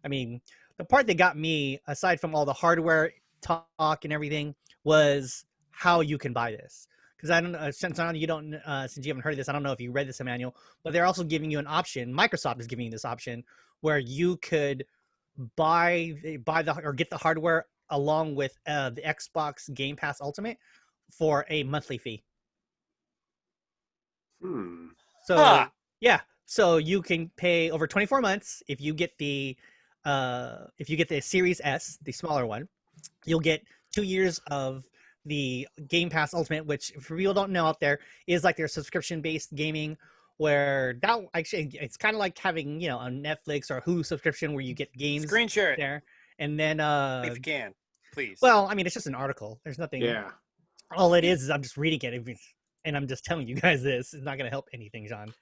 I mean, the part that got me, aside from all the hardware talk and everything, was how you can buy this. Because I don't know, since you haven't heard of this, I don't know if you read this, Emmanuel, but they're also giving you an option. Microsoft is giving you this option where you could buy or get the hardware along with the Xbox Game Pass Ultimate for a monthly fee. So yeah, so you can pay over 24 months if you get the Series S, the smaller one. You'll get 2 years of the Game Pass Ultimate, which for people who don't know out there is like their subscription-based gaming, where that actually it's kind of like having, you know, a Netflix or a Hulu subscription where you get games Screen share it there, and then if you can, please. well, I mean, it's just an article. There's nothing. Yeah. All it is I'm just reading it, and I'm just telling you guys this. It's not going to help anything, John.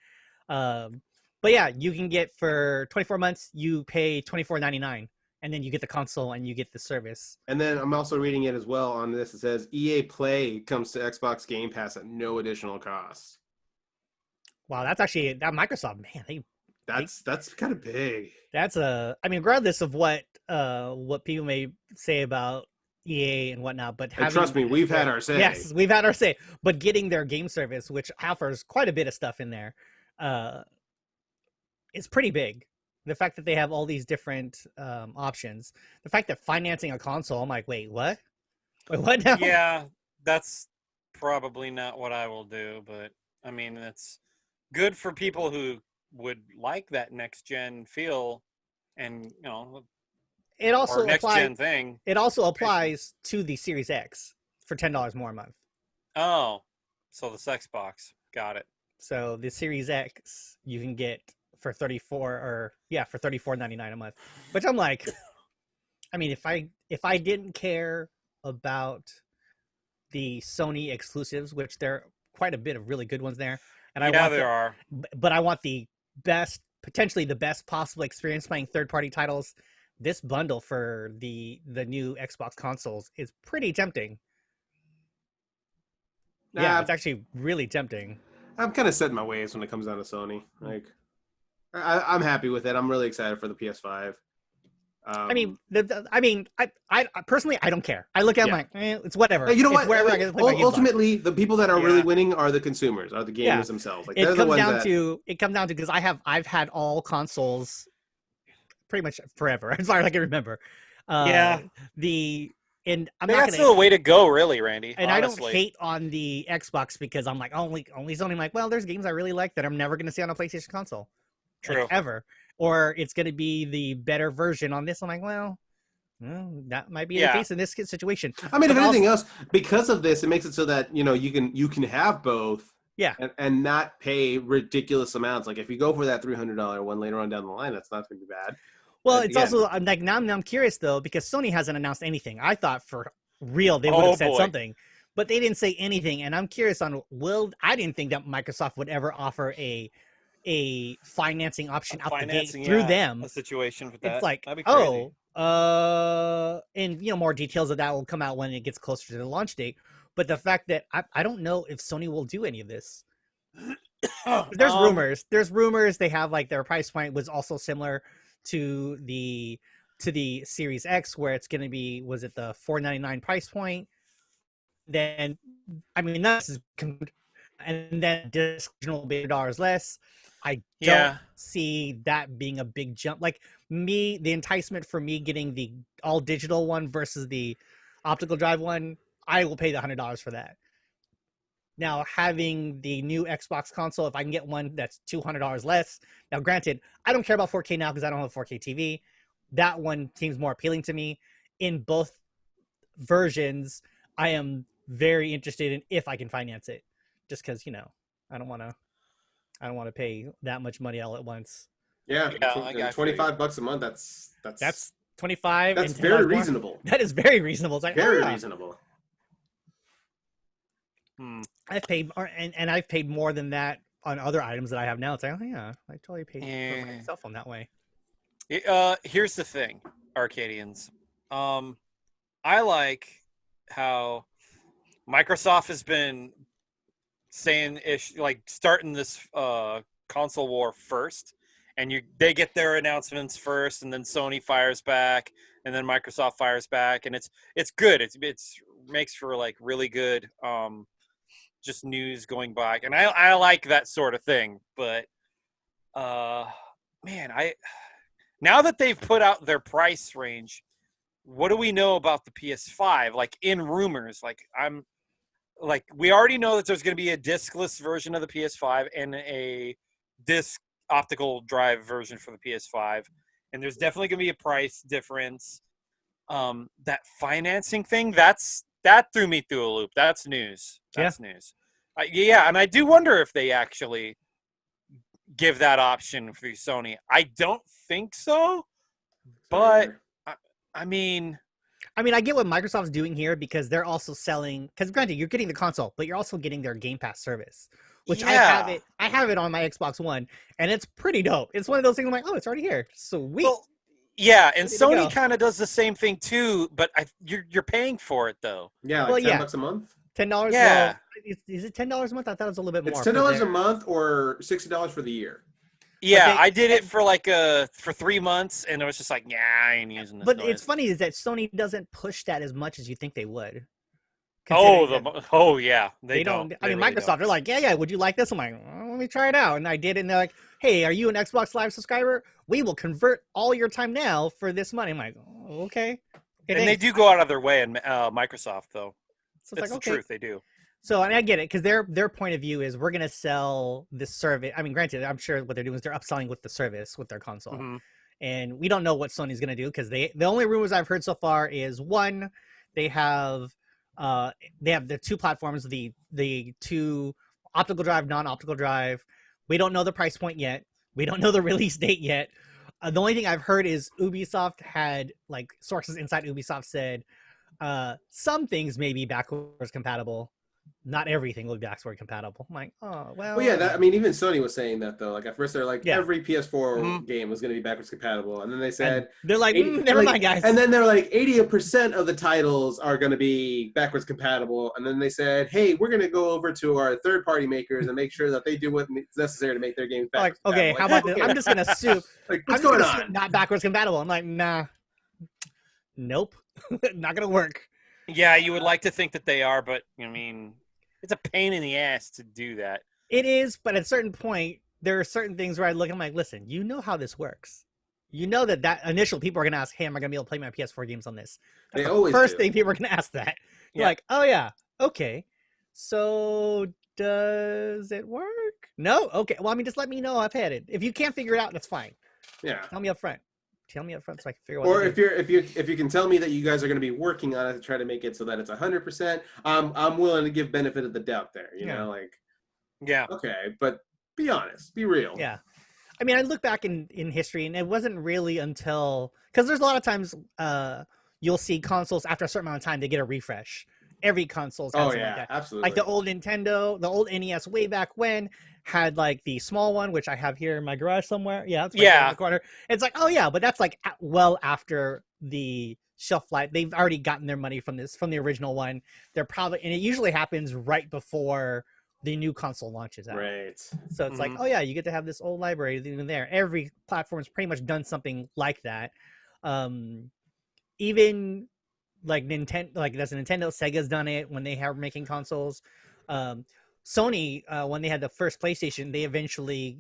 But yeah, you can get for 24 months. You pay $24.99, and then you get the console and you get the service. And then I'm also reading it as well on this. It says EA Play comes to Xbox Game Pass at no additional cost. Wow, that's actually that Microsoft, man. That's kind of big. That's I mean, regardless of what people may say about EA and whatnot, but trust me, we've had our say. Yes, we've had our say. But getting their game service, which offers quite a bit of stuff in there, is pretty big. The fact that they have all these different options, the fact that financing a console, I'm like, wait, what? Wait, what now? Yeah, that's probably not what I will do, but I mean, it's good for people who would like that next gen feel, and you know, it also next gen thing. It also applies to the Series X for $10 more a month. Oh, so the Xbox, got it. So the Series X you can get for $34.99 a month, which I'm like, I mean, if I didn't care about the Sony exclusives, which there are quite a bit of really good ones there, and but I want the best, potentially the best possible experience playing third-party titles. This bundle for the new Xbox consoles is pretty tempting. Yeah, it's actually really tempting. I'm kind of set in my ways when it comes down to Sony. Like, I'm happy with it. I'm really excited for the PS5. I personally, I don't care. I look at it like, it's whatever. You know what? Wherever I get ultimately, the people that are really winning are the consumers, are the gamers themselves. Like, it comes down to because I've had all consoles pretty much forever, as far as I can remember. And that's the way to go, really, Randy. And honestly. I don't hate on the Xbox because I'm like only Sony. I'm like, well, there's games I really like that I'm never going to see on a PlayStation console, True. like, ever. Or it's going to be the better version on this. I'm like, well, that might be the case in this situation. I mean, if anything else, because of this, it makes it so that you can have both. Yeah. And not pay ridiculous amounts. Like if you go for that $300 one later on down the line, that's not going to be bad. Well, it's also like now I'm curious though, because Sony hasn't announced anything. I thought for real they would have said something, but they didn't say anything. And I'm curious on I didn't think that Microsoft would ever offer a financing option out the gate through them. A situation with that. It's like, that'd be crazy. and more details of that will come out when it gets closer to the launch date. But the fact that I don't know if Sony will do any of this. There's rumors. They have like their price point was also similar to the Series X, where it's going to be, was it the $499 price point? Then, I mean, that's, and then additional $1 less. I don't see that being a big jump. Like the enticement for me getting the all digital one versus the optical drive one, I will pay the $100 for that. Now, having the new Xbox console, if I can get one that's $200 less. Now, granted, I don't care about 4K now because I don't have a 4K TV. That one seems more appealing to me. In both versions, I am very interested in if I can finance it. Just because, I don't want to pay that much money all at once. Yeah, $25 a month. That's 25. That's very reasonable. That is very reasonable. It's like, very reasonable. I've paid, and I've paid more than that on other items that I have now. It's like, I totally paid for my cell phone that way. Here's the thing, Arcadians. I like how Microsoft has been saying starting this console war first, and they get their announcements first, and then Sony fires back, and then Microsoft fires back, and it's good. It's makes for like really good just news going by, and I like that sort of thing. But man, now that they've put out their price range, what do we know about the PS5? Like in rumors, we already know that there's going to be a discless version of the PS5 and a disc optical drive version for the PS5, and there's definitely going to be a price difference. That financing thing, that threw me through a loop. That's news. That's news. Yeah, and I do wonder if they actually give that option for Sony. I don't think so, but I mean, I get what Microsoft's doing here because they're also selling. Because granted, you're getting the console, but you're also getting their Game Pass service, which I have it on my Xbox One, and it's pretty dope. It's one of those things I'm like, oh, it's already here. Sweet. Well, yeah, and Sony kind of does the same thing too, but you're paying for it though. Yeah, like $10 a month. $10. Yeah. Well, is it $10 a month? I thought it was a little bit more. It's $10 a month or $60 for the year. Yeah, I did it for for 3 months, and it was just like, yeah, I ain't using this. But it's funny is that Sony doesn't push that as much as you think they would. Yeah, they don't. I mean, Microsoft, they're like, yeah, would you like this? I'm like, let me try it out, and I did, and they're like, hey, are you an Xbox Live subscriber? We will convert all your time now for this money. I'm like, oh, okay. And they do go out of their way in Microsoft, though. So it's the truth, they do. So, and I get it, because their point of view is we're going to sell this service. I mean, granted, I'm sure what they're doing is they're upselling with the service with their console. Mm-hmm. And we don't know what Sony's going to do, because the only rumors I've heard so far is, one, they have the two platforms, the two optical drive, non-optical drive. We don't know the price point yet. We don't know the release date yet. The only thing I've heard is Ubisoft had, like, sources inside Ubisoft said some things may be backwards compatible. Not everything will be backward compatible. I'm like, oh, well. Well, yeah, even Sony was saying that, though. Like, at first, they're like, every PS4 game was going to be backwards compatible. And then they said... And they're like, never mind, guys. And then they're like, 80% of the titles are going to be backwards compatible. And then they said, hey, we're going to go over to our third-party makers and make sure that they do what's necessary to make their games backwards compatible. Okay, how about this? I'm just going to assume... What's going on? Not backwards compatible. I'm like, nah. Nope. Not going to work. Yeah, you would like to think that they are, but, I mean... It's a pain in the ass to do that. It is, but at a certain point, there are certain things where I look, I'm like, listen, you know how this works. You know that initial people are going to ask, hey, am I going to be able to play my PS4 games on this? That's the first thing people are going to ask that. You're like, oh, yeah, okay. So does it work? No? Okay. Well, I mean, just let me know I've had it. If you can't figure it out, that's fine. Yeah. Tell me up front. So I can figure out. Or if you can tell me that you guys are going to be working on it to try to make it so that it's 100%, I'm willing to give benefit of the doubt there. You know, like, yeah, okay, but be honest, be real. Yeah, I mean, I look back in history, and it wasn't really until because there's a lot of times you'll see consoles after a certain amount of time they get a refresh. Every console's had something like that. Absolutely. Like the old Nintendo, the old NES way back when had like the small one, which I have here in my garage somewhere. Yeah, it's right in the corner. It's like, oh yeah, but that's like well after the shelf life. They've already gotten their money from the original one. They're probably, and it usually happens right before the new console launches out. Right. So it's like, oh yeah, you get to have this old library in there. Every platform's pretty much done something like that. Even like Nintendo, like that's Nintendo, Sega's done it when they are making consoles. Sony, when they had the first PlayStation, they eventually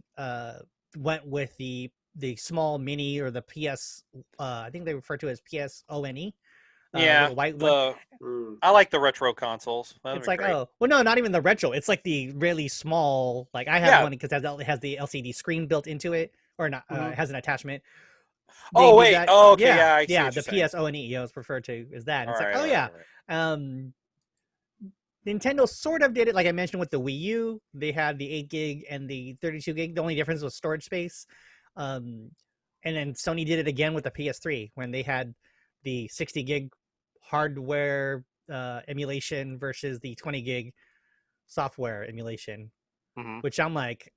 went with the small mini or the PS. I think they refer to it as PSONE. Yeah, white one. I like the retro consoles. It's like, great. Oh, well, no, not even the retro. It's like the really small. Like I have one because it has the LCD screen built into it, or not? It has an attachment. Oh wait, okay, yeah, the PSONE, was referred to as that. It's like, oh yeah. Nintendo sort of did it, like I mentioned with the Wii U. They had the 8 gig and the 32 gig. The only difference was storage space. And then Sony did it again with the PS3 when they had the 60 gig hardware emulation versus the 20 gig software emulation. Which I'm like,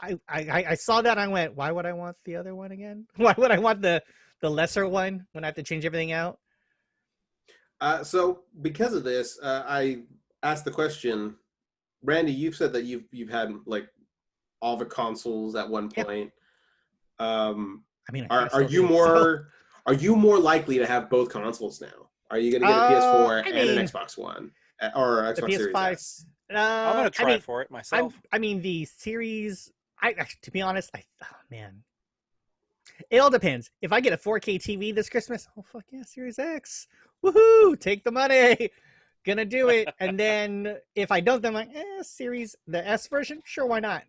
I saw that and I went, why would I want the other one again? Why would I want the lesser one when I have to change everything out? So because of this, I asked the question, Randy, you've said that you've had like all the consoles at one point. I mean, are you more likely to have both consoles now? Are you going to get a PS4 and an Xbox One or Xbox Series S? I'm going to try for it myself. I mean, the Series. To be honest, It all depends. If I get a 4K TV this Christmas, oh fuck yeah, Series X, woohoo! Take the money, gonna do it. And then if I don't, then I'm like, the S version, sure, why not?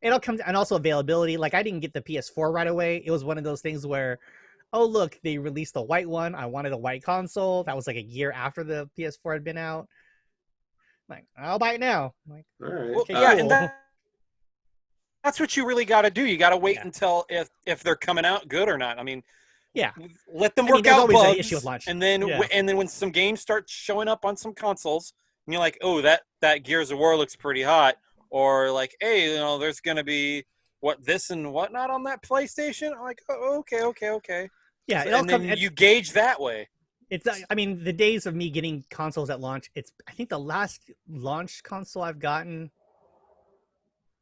It all comes, and also availability. Like I didn't get the PS4 right away. It was one of those things where, oh look, they released the white one. I wanted a white console. That was like a year after the PS4 had been out. I'm like, I'll buy it now. I'm like, All right. okay, yeah, cool. and that's what you really got to do. You got to wait until if they're coming out good or not. I mean, yeah, let them work out always an bugs, issue with launch. and then when some games start showing up on some consoles, and you're like, oh, that Gears of War looks pretty hot, or like, hey, there's gonna be this and whatnot on that PlayStation. I'm like, oh, okay. Yeah, So, and then you gauge that way. It's, I mean, the days of me getting consoles at launch. I think the last launch console I've gotten.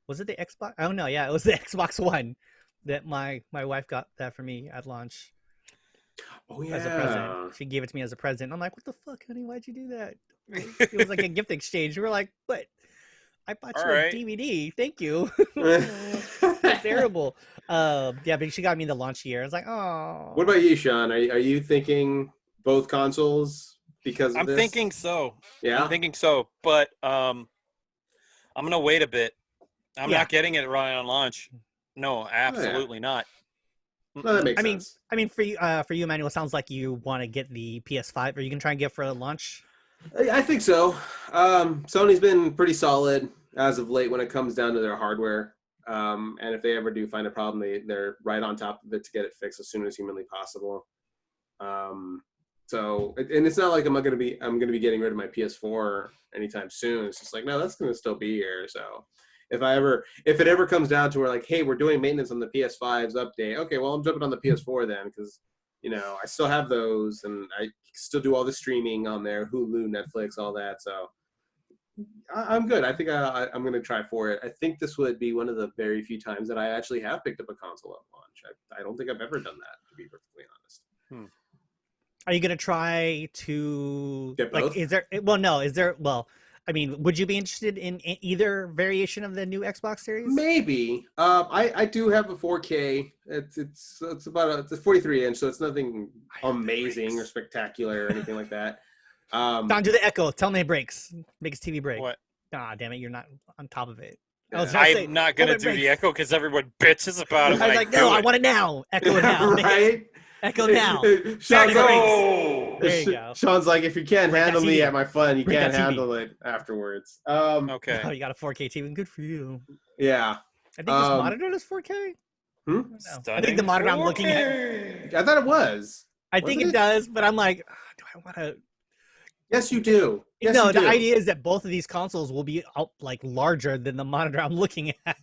Was it the Xbox? Oh no, yeah, it was the Xbox One that my wife got that for me at launch. Oh yeah. As a present. She gave it to me as a present. I'm like, what the fuck, honey? Why'd you do that? It was like a gift exchange. We were like, what? I bought you a DVD. Thank you. Terrible. Yeah, but she got me the launch year. I was like, oh. What about you, Sean? Are you thinking both consoles because of I'm this? thinking so. Yeah. I'm thinking so, but I'm gonna wait a bit. I'm not getting it right on launch. No, absolutely not. No, that makes sense. I mean, for you, Emmanuel, it sounds like you want to get the PS5. Are you gonna try and get for a launch? I think so. Sony's been pretty solid as of late when it comes down to their hardware. And if they ever do find a problem, they're right on top of it to get it fixed as soon as humanly possible. So, and it's not like I'm gonna be getting rid of my PS4 anytime soon. It's just like, no, that's gonna still be here. So, if it ever comes down to where like, hey, we're doing maintenance on the PS5's update, okay, well, I'm jumping on the PS4 then because I still have those and I still do all the streaming on there, Hulu, Netflix, all that. So I'm good. I think I'm going to try for it. I think this would be one of the very few times that I actually have picked up a console at launch. I don't think I've ever done that, to be perfectly honest. Are you going to try to get both? I mean, would you be interested in either variation of the new Xbox Series? Maybe. I do have a 4K. It's about it's a 43 inch, so it's nothing amazing or spectacular or anything like that. Don, do the echo. Tell me it breaks. Makes TV break. What? Ah, damn it! You're not on top of it. I'm not gonna do the echo because everyone bitches about it. I was like, no, I want it now. Echo it now. Right? Echo now. Sean's Echo! There you go. Sean's like, if you can't handle me at my fun, you Bring can't that TV. handle it afterwards. Okay. Oh, you got a 4K TV. Good for you. Yeah. I think this monitor is 4K. Hmm? I think the monitor I'm looking at. I thought it was. I think it does, but I'm like, do I want to? Yes, you do. Yes, No, you the do. idea is that both of these consoles will be like larger than the monitor I'm looking at.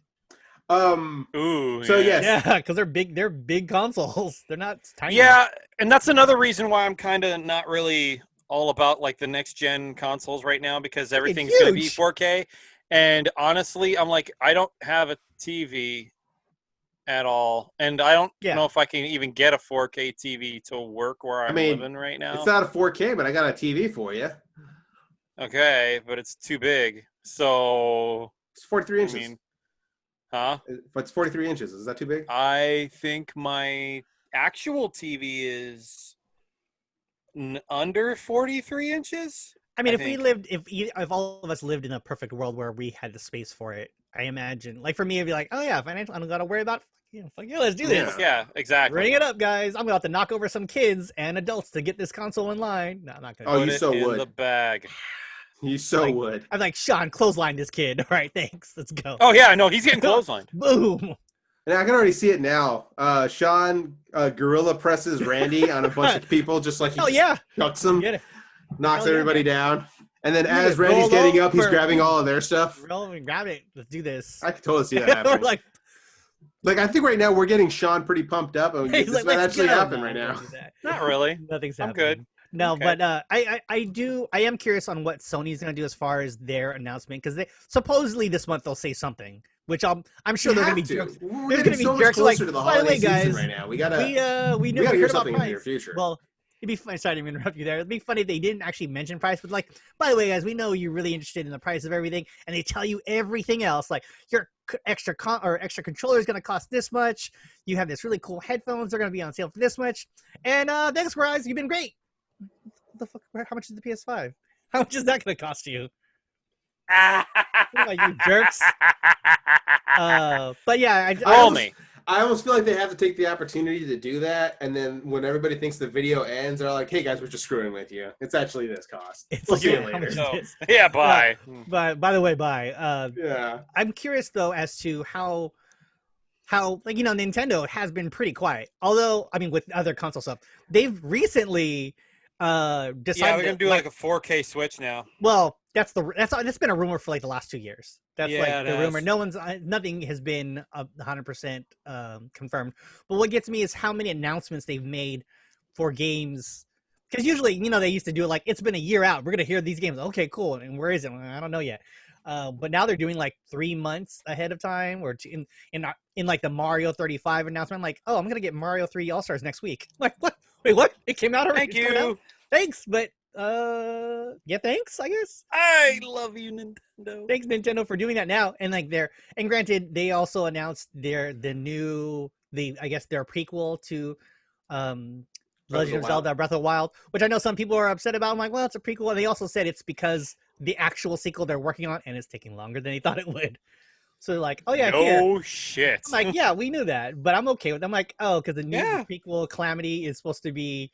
Ooh. So yes. Yeah, because they're big. They're big consoles. They're not tiny. Yeah, and that's another reason why I'm kind of not really all about like the next gen consoles right now because everything's going to be 4K. And honestly, I'm like, I don't have a TV at all, and I don't know if I can even get a 4K TV to work where I'm living right now. It's not a 4K, but I got a TV for you. Okay, but it's too big. So it's 43 inches. I mean, huh? But it's 43 inches. Is that too big? I think my actual TV is under 43 inches. I mean, if all of us lived in a perfect world where we had the space for it, I imagine, like for me, it'd be like, oh yeah, financial, I don't got to worry about, fuck yeah, let's do this. Yeah, exactly. Bring it up, guys. I'm gonna have to knock over some kids and adults to get this console in line. No, I'm not gonna. Oh, Put you it so in would. the bag. You so would. I'm like, Sean, clothesline this kid. All right, thanks. Let's go. Oh yeah, no, he's getting clotheslined. Boom. And I can already see it now. Sean gorilla presses Randy on a bunch of people, just like he chucks them, knocks everybody down. And then as Randy's getting up, he's grabbing all of their stuff. Roll and grab it. Let's do this. I can totally see that happening. like I think right now we're getting Sean pretty pumped up. And this might actually happen right now. Not really. Nothing's happening. I'm good. No, Okay. but I am curious on what Sony's going to do as far as their announcement, because they supposedly this month they'll say something, which I'm sure they're going to be jerks. We're There's getting going to be jerks like, to the by the way, holiday season guys, right now. We gotta we hear heard about something in the price. near future. Well, It'd be funny. Sorry to interrupt you there. It'd be funny if they didn't actually mention price, but like, by the way, guys, we know you're really interested in the price of everything, and they tell you everything else. Like, your extra controller is going to cost this much. You have this really cool headphones; they're going to be on sale for this much. And thanks, guys. You've been great. What the fuck? How much is the PS5? How much is that going to cost you? Like, you jerks. But yeah, I almost feel like they have to take the opportunity to do that, and then when everybody thinks the video ends, they're like, "Hey guys, we're just screwing with you. It's actually this cost. We'll see you later." Yeah, bye. But by the way, bye. Yeah. I'm curious though as to how like, Nintendo has been pretty quiet. Although, I mean, with other console stuff, they've recently decided. Yeah, we're gonna do like a 4K Switch now. Well, that's been a rumor for like the last 2 years. That's like the rumor. Nothing has been 100% confirmed. But what gets me is how many announcements they've made for games. Because usually, they used to do it like, it's been a year out. We're gonna hear these games. Okay, cool. And where is it? I don't know yet. But now they're doing like 3 months ahead of time, or in like the Mario 35 announcement. I'm like, oh, I'm gonna get Mario 3 All Stars next week. Like, what? Wait, what? It came out already. Thank you. Thanks, but yeah, thanks, I guess. I love you, Nintendo. Thanks, Nintendo, for doing that now. And like and granted, they also announced their prequel to Legend of Zelda Breath of the Wild, which I know some people are upset about. I'm like, well, it's a prequel. And they also said it's because the actual sequel they're working on and it's taking longer than they thought it would. So they're like, oh yeah, no shit. I'm like, yeah, we knew that, but I'm okay with it. I'm like, oh, because the new prequel Calamity is supposed to be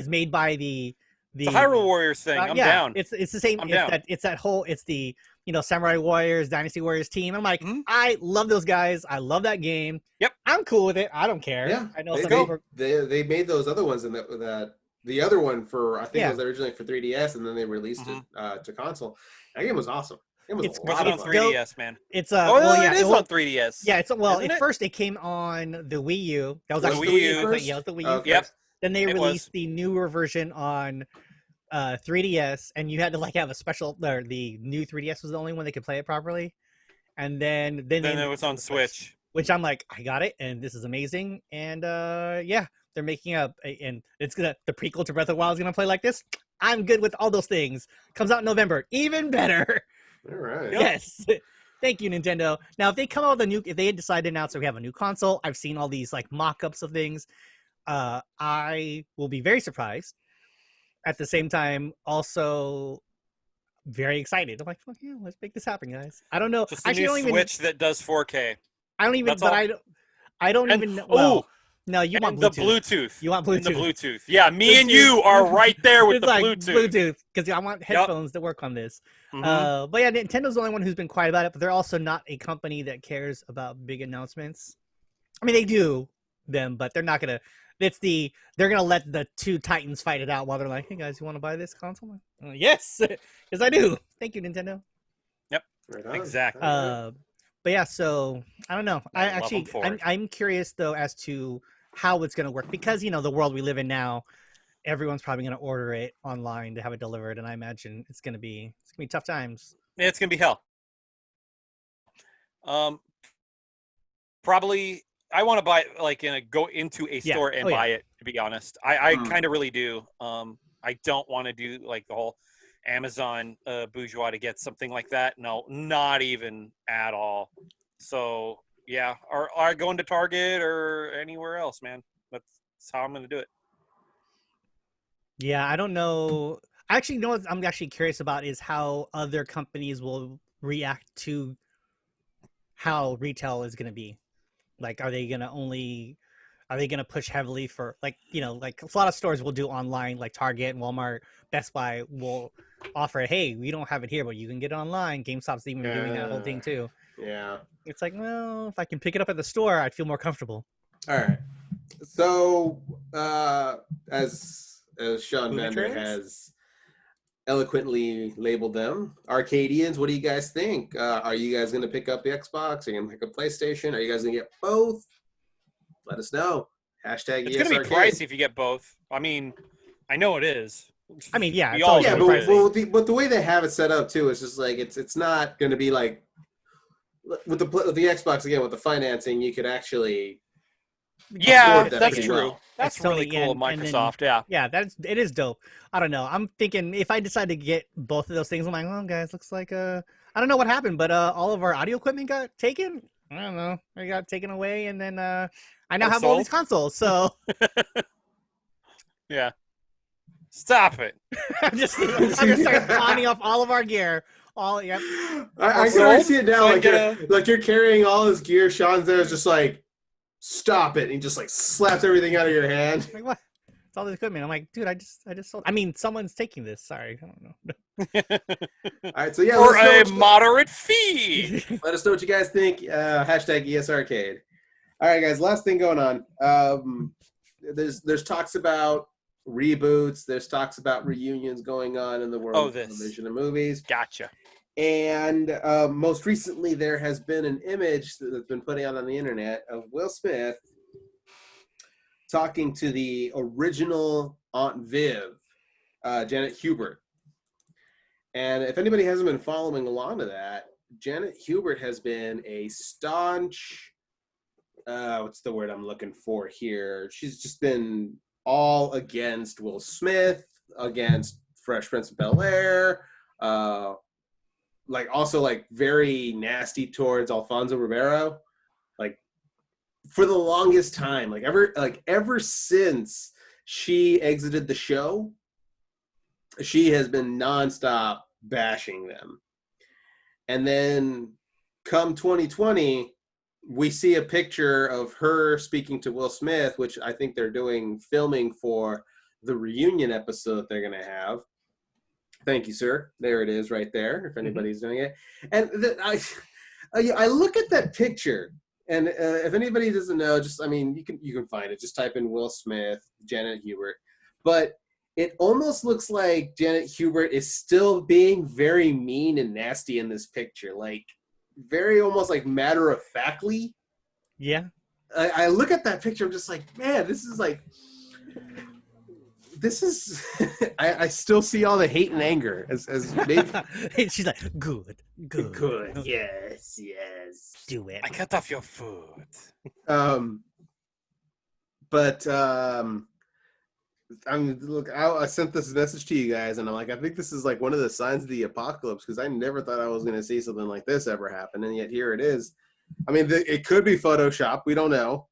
made by the Hyrule Warriors thing. I'm down. It's the same. It's the Samurai Warriors, Dynasty Warriors team. I'm like, I love those guys. I love that game. Yep. I'm cool with it. I don't care. Yeah. I know they made those other ones in that the other one for, I think it was originally for 3DS, and then they released it to console. That game was awesome. It was on 3DS, man. It's it is on 3DS. Yeah, at first it came on the Wii U. That was actually the Wii U. Yeah, it was the Wii U. Okay. Yep. Then they released the newer version on 3DS, and you had to like have a special. Or the new 3DS was the only one that could play it properly. And then it was on Switch, which I'm like, I got it, and this is amazing. And they're making and it's the prequel to Breath of the Wild is gonna play like this. I'm good with all those things. Comes out in November, even better. All right. Yes. Thank you, Nintendo. Now, if they come out with if they decide to announce that we have a new console, I've seen all these like mock-ups of things. I will be very surprised. At the same time, also very excited. I'm like, fuck yeah, let's make this happen, guys. I don't know. Just a new Switch that does 4K. I don't even. I don't even know. Well, no, you want Bluetooth. The Bluetooth. You want Bluetooth. The Bluetooth. Yeah, me and you are right there with the like Bluetooth. Because I want headphones that work on this. But yeah, Nintendo's the only one who's been quiet about it. But they're also not a company that cares about big announcements. I mean, they do them, but they're not gonna. They're gonna let the two titans fight it out while they're like, "Hey guys, you want to buy this console?" Yes, because I do. Thank you, Nintendo. Yep, exactly. But yeah, so I don't know. I'm curious though as to how it's gonna work because the world we live in now, everyone's probably gonna order it online to have it delivered, and I imagine it's gonna be tough times. Yeah, it's gonna be hell. Probably. I want to buy go into a store and buy it, to be honest. I kind of really do. I don't want to do like the whole Amazon bourgeois to get something like that. No, not even at all. So yeah, or going to Target or anywhere else, man. That's how I'm going to do it. Yeah, I don't know. Actually, what I'm actually curious about is how other companies will react to how retail is going to be. Like, are they gonna push heavily for like a lot of stores will do online, like Target and Walmart, Best Buy will offer, hey, we don't have it here, but you can get it online. GameStop's even doing that whole thing too. Yeah. It's like, well, if I can pick it up at the store, I'd feel more comfortable. All right. So, as Sean Vander has eloquently labeled them, Arcadians, what do you guys think? Are you guys going to pick up the Xbox? Are you going to pick up PlayStation? Are you guys going to get both? Let us know. Hashtag It's going to be pricey if you get both. I mean, I know it is. I mean, yeah. But the way they have it set up, too, it's just like, it's not going to be like, with the Xbox, again, with the financing, you could actually Yeah, that that's pretty true. well. That's It's really totally cool of in, and then- Microsoft. Yeah. Yeah, it is dope. I don't know. I'm thinking if I decide to get both of those things, I'm like, well, guys, looks like I don't know what happened, but all of our audio equipment got taken. I don't know. It got taken away, and then I now Or have all sold? these consoles. So Yeah. Stop it. I'm gonna start pawning off all of our gear. All yep. I can already see it now. Like you're carrying all his gear. Sean's there is just like, stop it. And he just like slaps everything out of your hand. Like what? It's all this equipment. I'm like, dude, I just sold. I mean, someone's taking this. Sorry, I don't know. All right, so yeah, For let a us know moderate fee. let us know what you guys think. Hashtag ESRCade. All right, guys. Last thing going on. There's talks about reboots. There's talks about reunions going on in the world of television and movies. Gotcha. And most recently, there has been an image that's been put out on the internet of Will Smith talking to the original Aunt Viv, Janet Hubert. And if anybody hasn't been following along to that, Janet Hubert has been a staunch, what's the word I'm looking for here? She's just been all against Will Smith, against Fresh Prince of Bel-Air, like also like very nasty towards Alfonso Ribeiro. Like for the longest time, like ever since she exited the show, she has been nonstop bashing them. And then come 2020, we see a picture of her speaking to Will Smith, which I think they're doing filming for the reunion episode they're going to have. Thank you, sir. There it is right there, if anybody's doing it. And I look at that picture, and if anybody doesn't know, you can find it. Just type in Will Smith, Janet Hubert. But it almost looks like Janet Hubert is still being very mean and nasty in this picture. Like, very almost like matter-of-factly. Yeah. I look at that picture, I'm just like, man, this is I still see all the hate and anger as maybe. She's like, good, yes, do it. I cut off your foot. I sent this message to you guys, and I'm like, I think this is like one of the signs of the apocalypse, because I never thought I was going to see something like this ever happen, and yet here it is. I mean, it could be Photoshop. We don't know.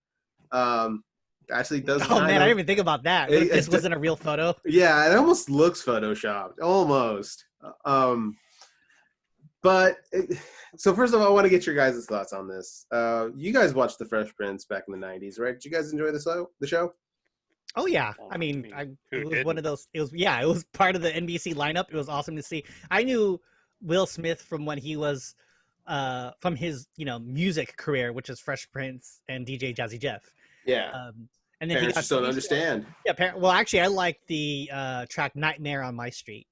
Actually does. Oh man, I didn't even think about that. What if this wasn't a real photo? Yeah, it almost looks photoshopped, almost. So first of all, I want to get your guys' thoughts on this. You guys watched The Fresh Prince back in the '90s, right? Did you guys enjoy the show? Oh yeah, I mean, it was one of those. It was part of the NBC lineup. It was awesome to see. I knew Will Smith from when he was, from his music career, which is Fresh Prince and DJ Jazzy Jeff. Yeah. And then parents just don't understand. Yeah. Well, actually, I like the track "Nightmare on My Street,"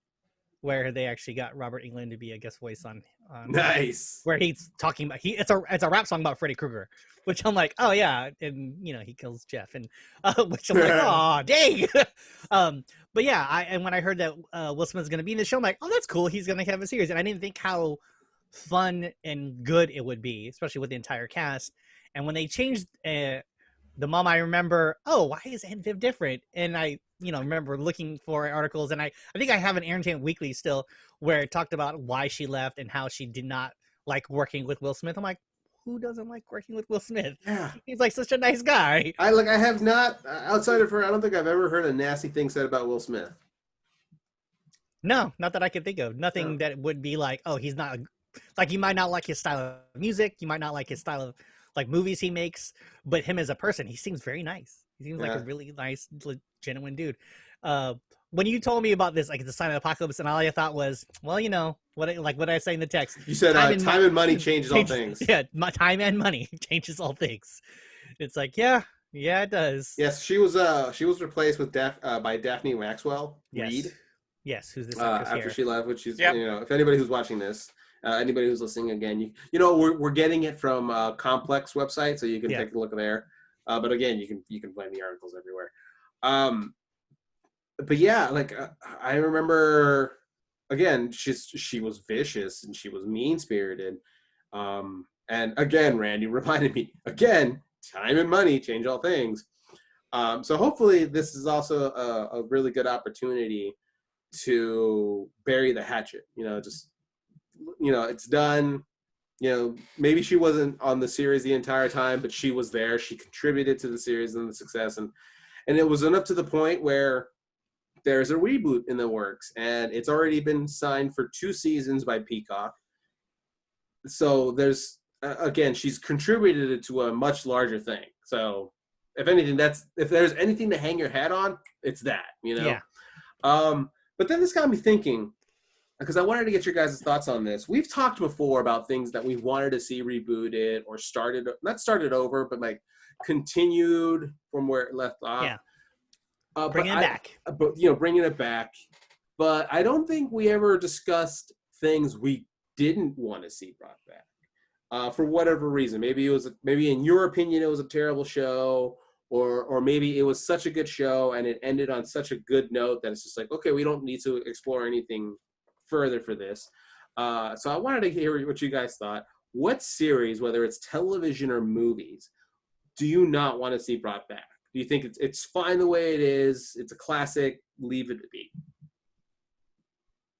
where they actually got Robert Englund to be a guest voice on. Nice. Where he's talking about it's a rap song about Freddy Krueger, which I'm like, oh yeah, and he kills Jeff, and which I'm like, oh dang. But yeah, and when I heard that Will Smith's gonna be in the show, I'm like, oh that's cool. He's gonna have a series, and I didn't think how fun and good it would be, especially with the entire cast. And when they changed the mom, I remember, oh, why is Aunt Viv different? And I, remember looking for articles, and I think I have an Entertainment Weekly still where it talked about why she left and how she did not like working with Will Smith. I'm like, who doesn't like working with Will Smith? Yeah. He's like such a nice guy. I have not, outside of her, I don't think I've ever heard a nasty thing said about Will Smith. No, not that I can think of. Nothing that would be like, oh, he's not, like, you might not like his style of music. You might not like his style of like movies he makes, but him as a person, he seems very nice. He seems like a really nice, genuine dude. When you told me about this, like the sign of the apocalypse, and all I thought was, well, what I say in the text. You said time and money changes all things. Yeah, time and money changes all things. It's like, yeah, it does. Yes, she was replaced with by Daphne Maxwell Reid. Yes, who's this after here? she left, which is if anybody who's watching this. Anybody who's listening again, we're getting it from Complex website, so you can take a look there. But again, you can find the articles everywhere. But yeah, I remember again, she was vicious and she was mean spirited. And again, Randy reminded me again, time and money change all things. So hopefully this is also a really good opportunity to bury the hatchet. It's done. Maybe she wasn't on the series the entire time, but she was there. She contributed to the series and the success, and it was enough to the point where there's a reboot in the works, and it's already been signed for 2 seasons by Peacock. So there's again, she's contributed it to a much larger thing. So if anything, if there's anything to hang your hat on, it's that. Yeah. But then this got me thinking, because I wanted to get your guys' thoughts on this. We've talked before about things that we wanted to see rebooted or not started over, but like continued from where it left off. Yeah. Bringing it back. Bringing it back. But I don't think we ever discussed things we didn't want to see brought back. For whatever reason. Maybe in your opinion it was a terrible show, or maybe it was such a good show and it ended on such a good note that it's just like, okay, we don't need to explore anything further for this. So I wanted to hear what you guys thought. What series, whether it's television or movies, do you not want to see brought back? Do you think it's fine the way it is? It's a classic, leave it be?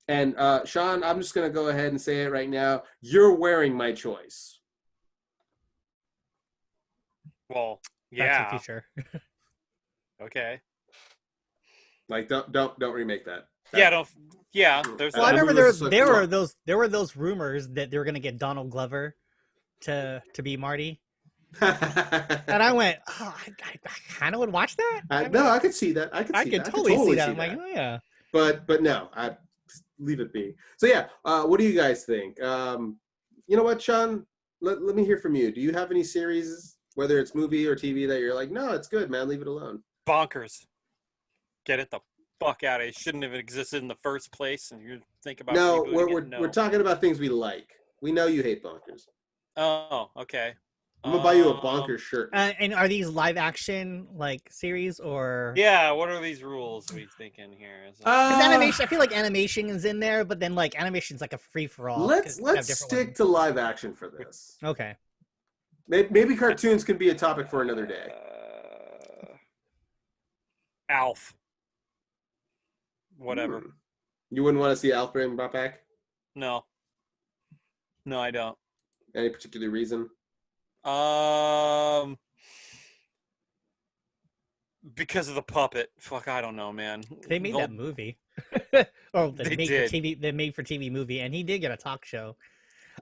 And Sean, I'm just going to go ahead and say it right now. You're wearing my choice. Well, yeah. Back to the Future. Okay. Like don't remake that. Yeah, don't. Yeah, there's. Well, I remember there were those rumors that they were going to get Donald Glover to be Marty. And I went, oh, I kind of would watch that. I could see that. I could totally see that. I'm like, oh yeah. But no, I leave it be. So yeah, what do you guys think? You know what, Sean? Let me hear from you. Do you have any series, whether it's movie or TV, that you're like, no, it's good, man, leave it alone? Bonkers. Get it the fuck out of it. It shouldn't have existed in the first place. And you think about no, we're talking about things we like. We know you hate Bonkers. Oh, okay. I'm gonna buy you a Bonkers shirt. And are these live action like series or? Yeah, what are these rules we thinking here? Because animation, I feel like animation is in there, but then like animation's like a free for all. Let's stick to live action for this. Okay. Maybe cartoons could be a topic for another day. Alf. Whatever. You wouldn't want to see Alf being brought back? No, I don't. Any particular reason? Because of the puppet. Fuck, I don't know, man. They made that movie. Oh, they made for TV movie, and he did get a talk show.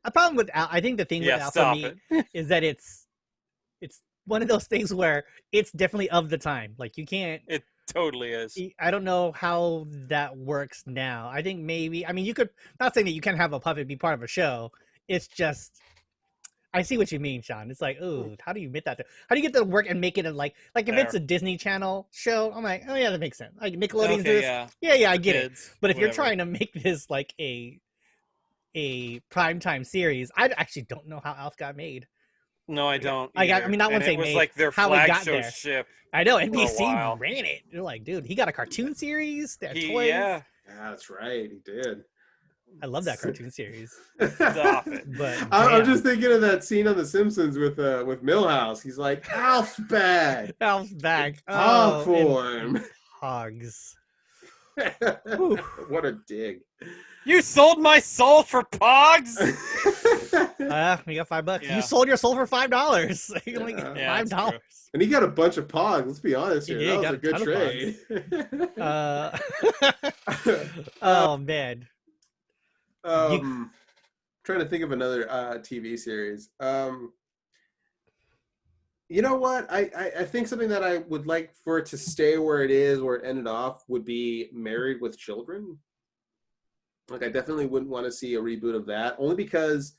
A problem with Al, I think the thing with Al for me is that it's one of those things where it's definitely of the time. Like you can't. It totally is. I don't know how that works now. I think maybe. I mean, you could. Not saying that you can't have a puppet be part of a show. It's just. I see what you mean, Sean. It's like, ooh, how do you admit that? How do you get to work and make it like if it's a Disney Channel show? I'm like, oh yeah, that makes sense. Like Nickelodeon's this. Yeah, I get it. But if you're trying to make this like a primetime series, I actually don't know how Alf got made. No, I don't. I mean, not once they made. It was like their flagship ship. I know NBC ran it. They're like, dude, he got a cartoon series. They had toys. Yeah, that's right. He did. I love that cartoon series. Stop it. But I'm just thinking of that scene on The Simpsons with Milhouse. He's like, Alf's back. Alf's back. Hog form. Hogs. What a dig. You sold my soul for Pogs? We got $5. Yeah. You sold your soul for $5. You only got $5. And he got a bunch of Pogs. Let's be honest here. That was a good trade. Oh man. Trying to think of another TV series. You know what? I think something that I would like for it to stay where it is, where it ended off, would be Married with Children. Like, I definitely wouldn't want to see a reboot of that, only because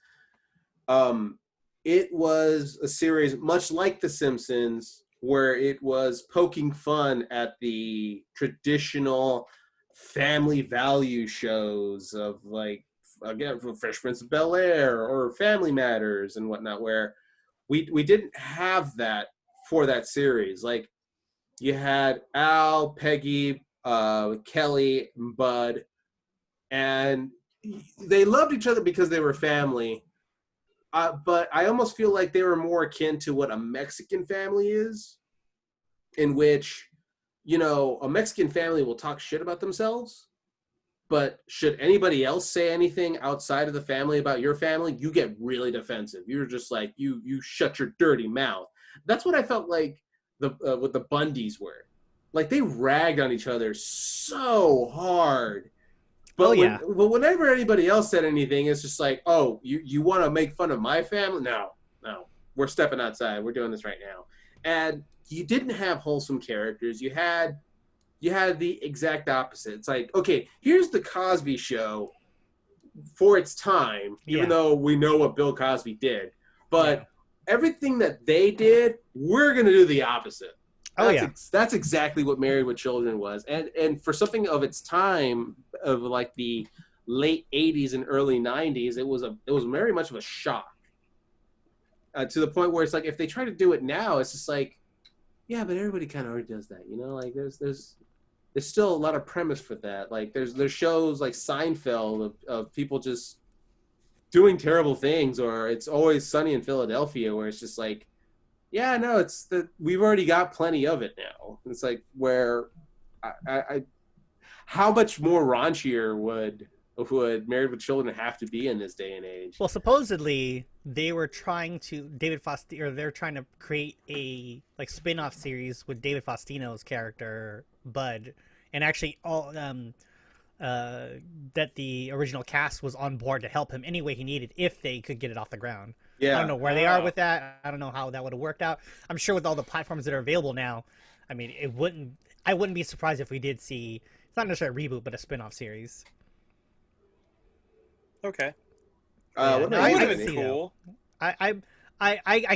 it was a series much like The Simpsons, where it was poking fun at the traditional family value shows of, like, again, from Fresh Prince of Bel-Air or Family Matters and whatnot, where we didn't have that for that series. Like, you had Al, Peggy, Kelly, and Bud, and they loved each other because they were family, but I almost feel like they were more akin to what a Mexican family is, in which, you know, a Mexican family will talk shit about themselves, but should anybody else say anything outside of the family about your family, you get really defensive. You're just like, you shut your dirty mouth. That's what I felt like what the Bundys were. Like, they ragged on each other so hard. But but whenever anybody else said anything, it's just like, oh, you want to make fun of my family? No, we're stepping outside. We're doing this right now. And you didn't have wholesome characters. You had the exact opposite. It's like, okay, here's the Cosby Show for its time, even though we know what Bill Cosby did. But everything that they did, we're going to do the opposite. That's exactly what Married with Children was. And for something of its time, of like the late 80s and early 90s, it was very much of a shock. To the point where it's like, if they try to do it now, it's just like, yeah, but everybody kind of already does that, you know? Like, there's still a lot of premise for that. Like, there's shows like Seinfeld of people just doing terrible things, or It's Always Sunny in Philadelphia, where it's just like, yeah, no, we've already got plenty of it now. It's like, where how much more raunchier would Married with Children have to be in this day and age? Well, supposedly they were trying to they're trying to create a like spin-off series with David Faustino's character Bud, and actually all that the original cast was on board to help him any way he needed if they could get it off the ground. Yeah, I don't know where they are with that. I don't know how that would have worked out. I'm sure with all the platforms that are available now, I mean, I wouldn't be surprised if we did see, it's not necessarily a reboot, but a spin-off series. Okay. I would have been cool. I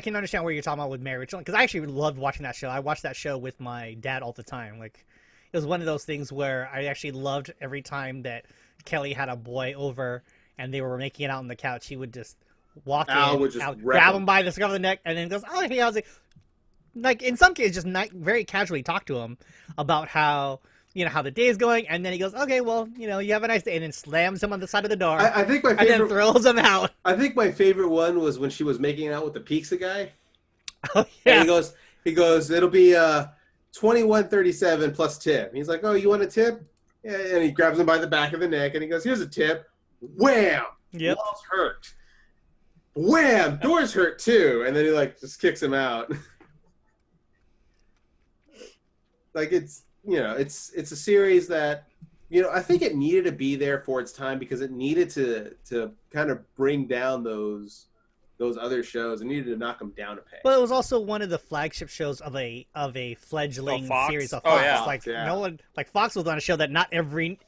can understand what you're talking about with Married with Children, because I actually loved watching that show. I watched that show with my dad all the time. Like, it was one of those things where I actually loved every time that Kelly had a boy over and they were making it out on the couch. He would just walk grab him by the scruff of the neck, and then goes, "Oh, hey, how's it?" Like, in some cases, just very casually talk to him about how, you know, how the day is going, and then he goes, "Okay, well, you know, you have a nice day," and then slams him on the side of the door. I think my favorite, and then throws him out. I think my favorite one was when she was making out with the pizza guy. Oh yeah. And he goes, "It'll be $21.37 plus tip." He's like, "Oh, you want a tip?" Yeah, and he grabs him by the back of the neck, and he goes, "Here's a tip." Wham! Yep. Walls hurt. Wham! Doors hurt too, and then he like just kicks him out. Like, it's, you know, it's a series that, you know, I think it needed to be there for its time because it needed to kind of bring down those other shows. It needed to knock them down a peg. Well, it was also one of the flagship shows of a fledgling series of Fox. Oh, yeah. Like, no one, like, Fox was on a show that not every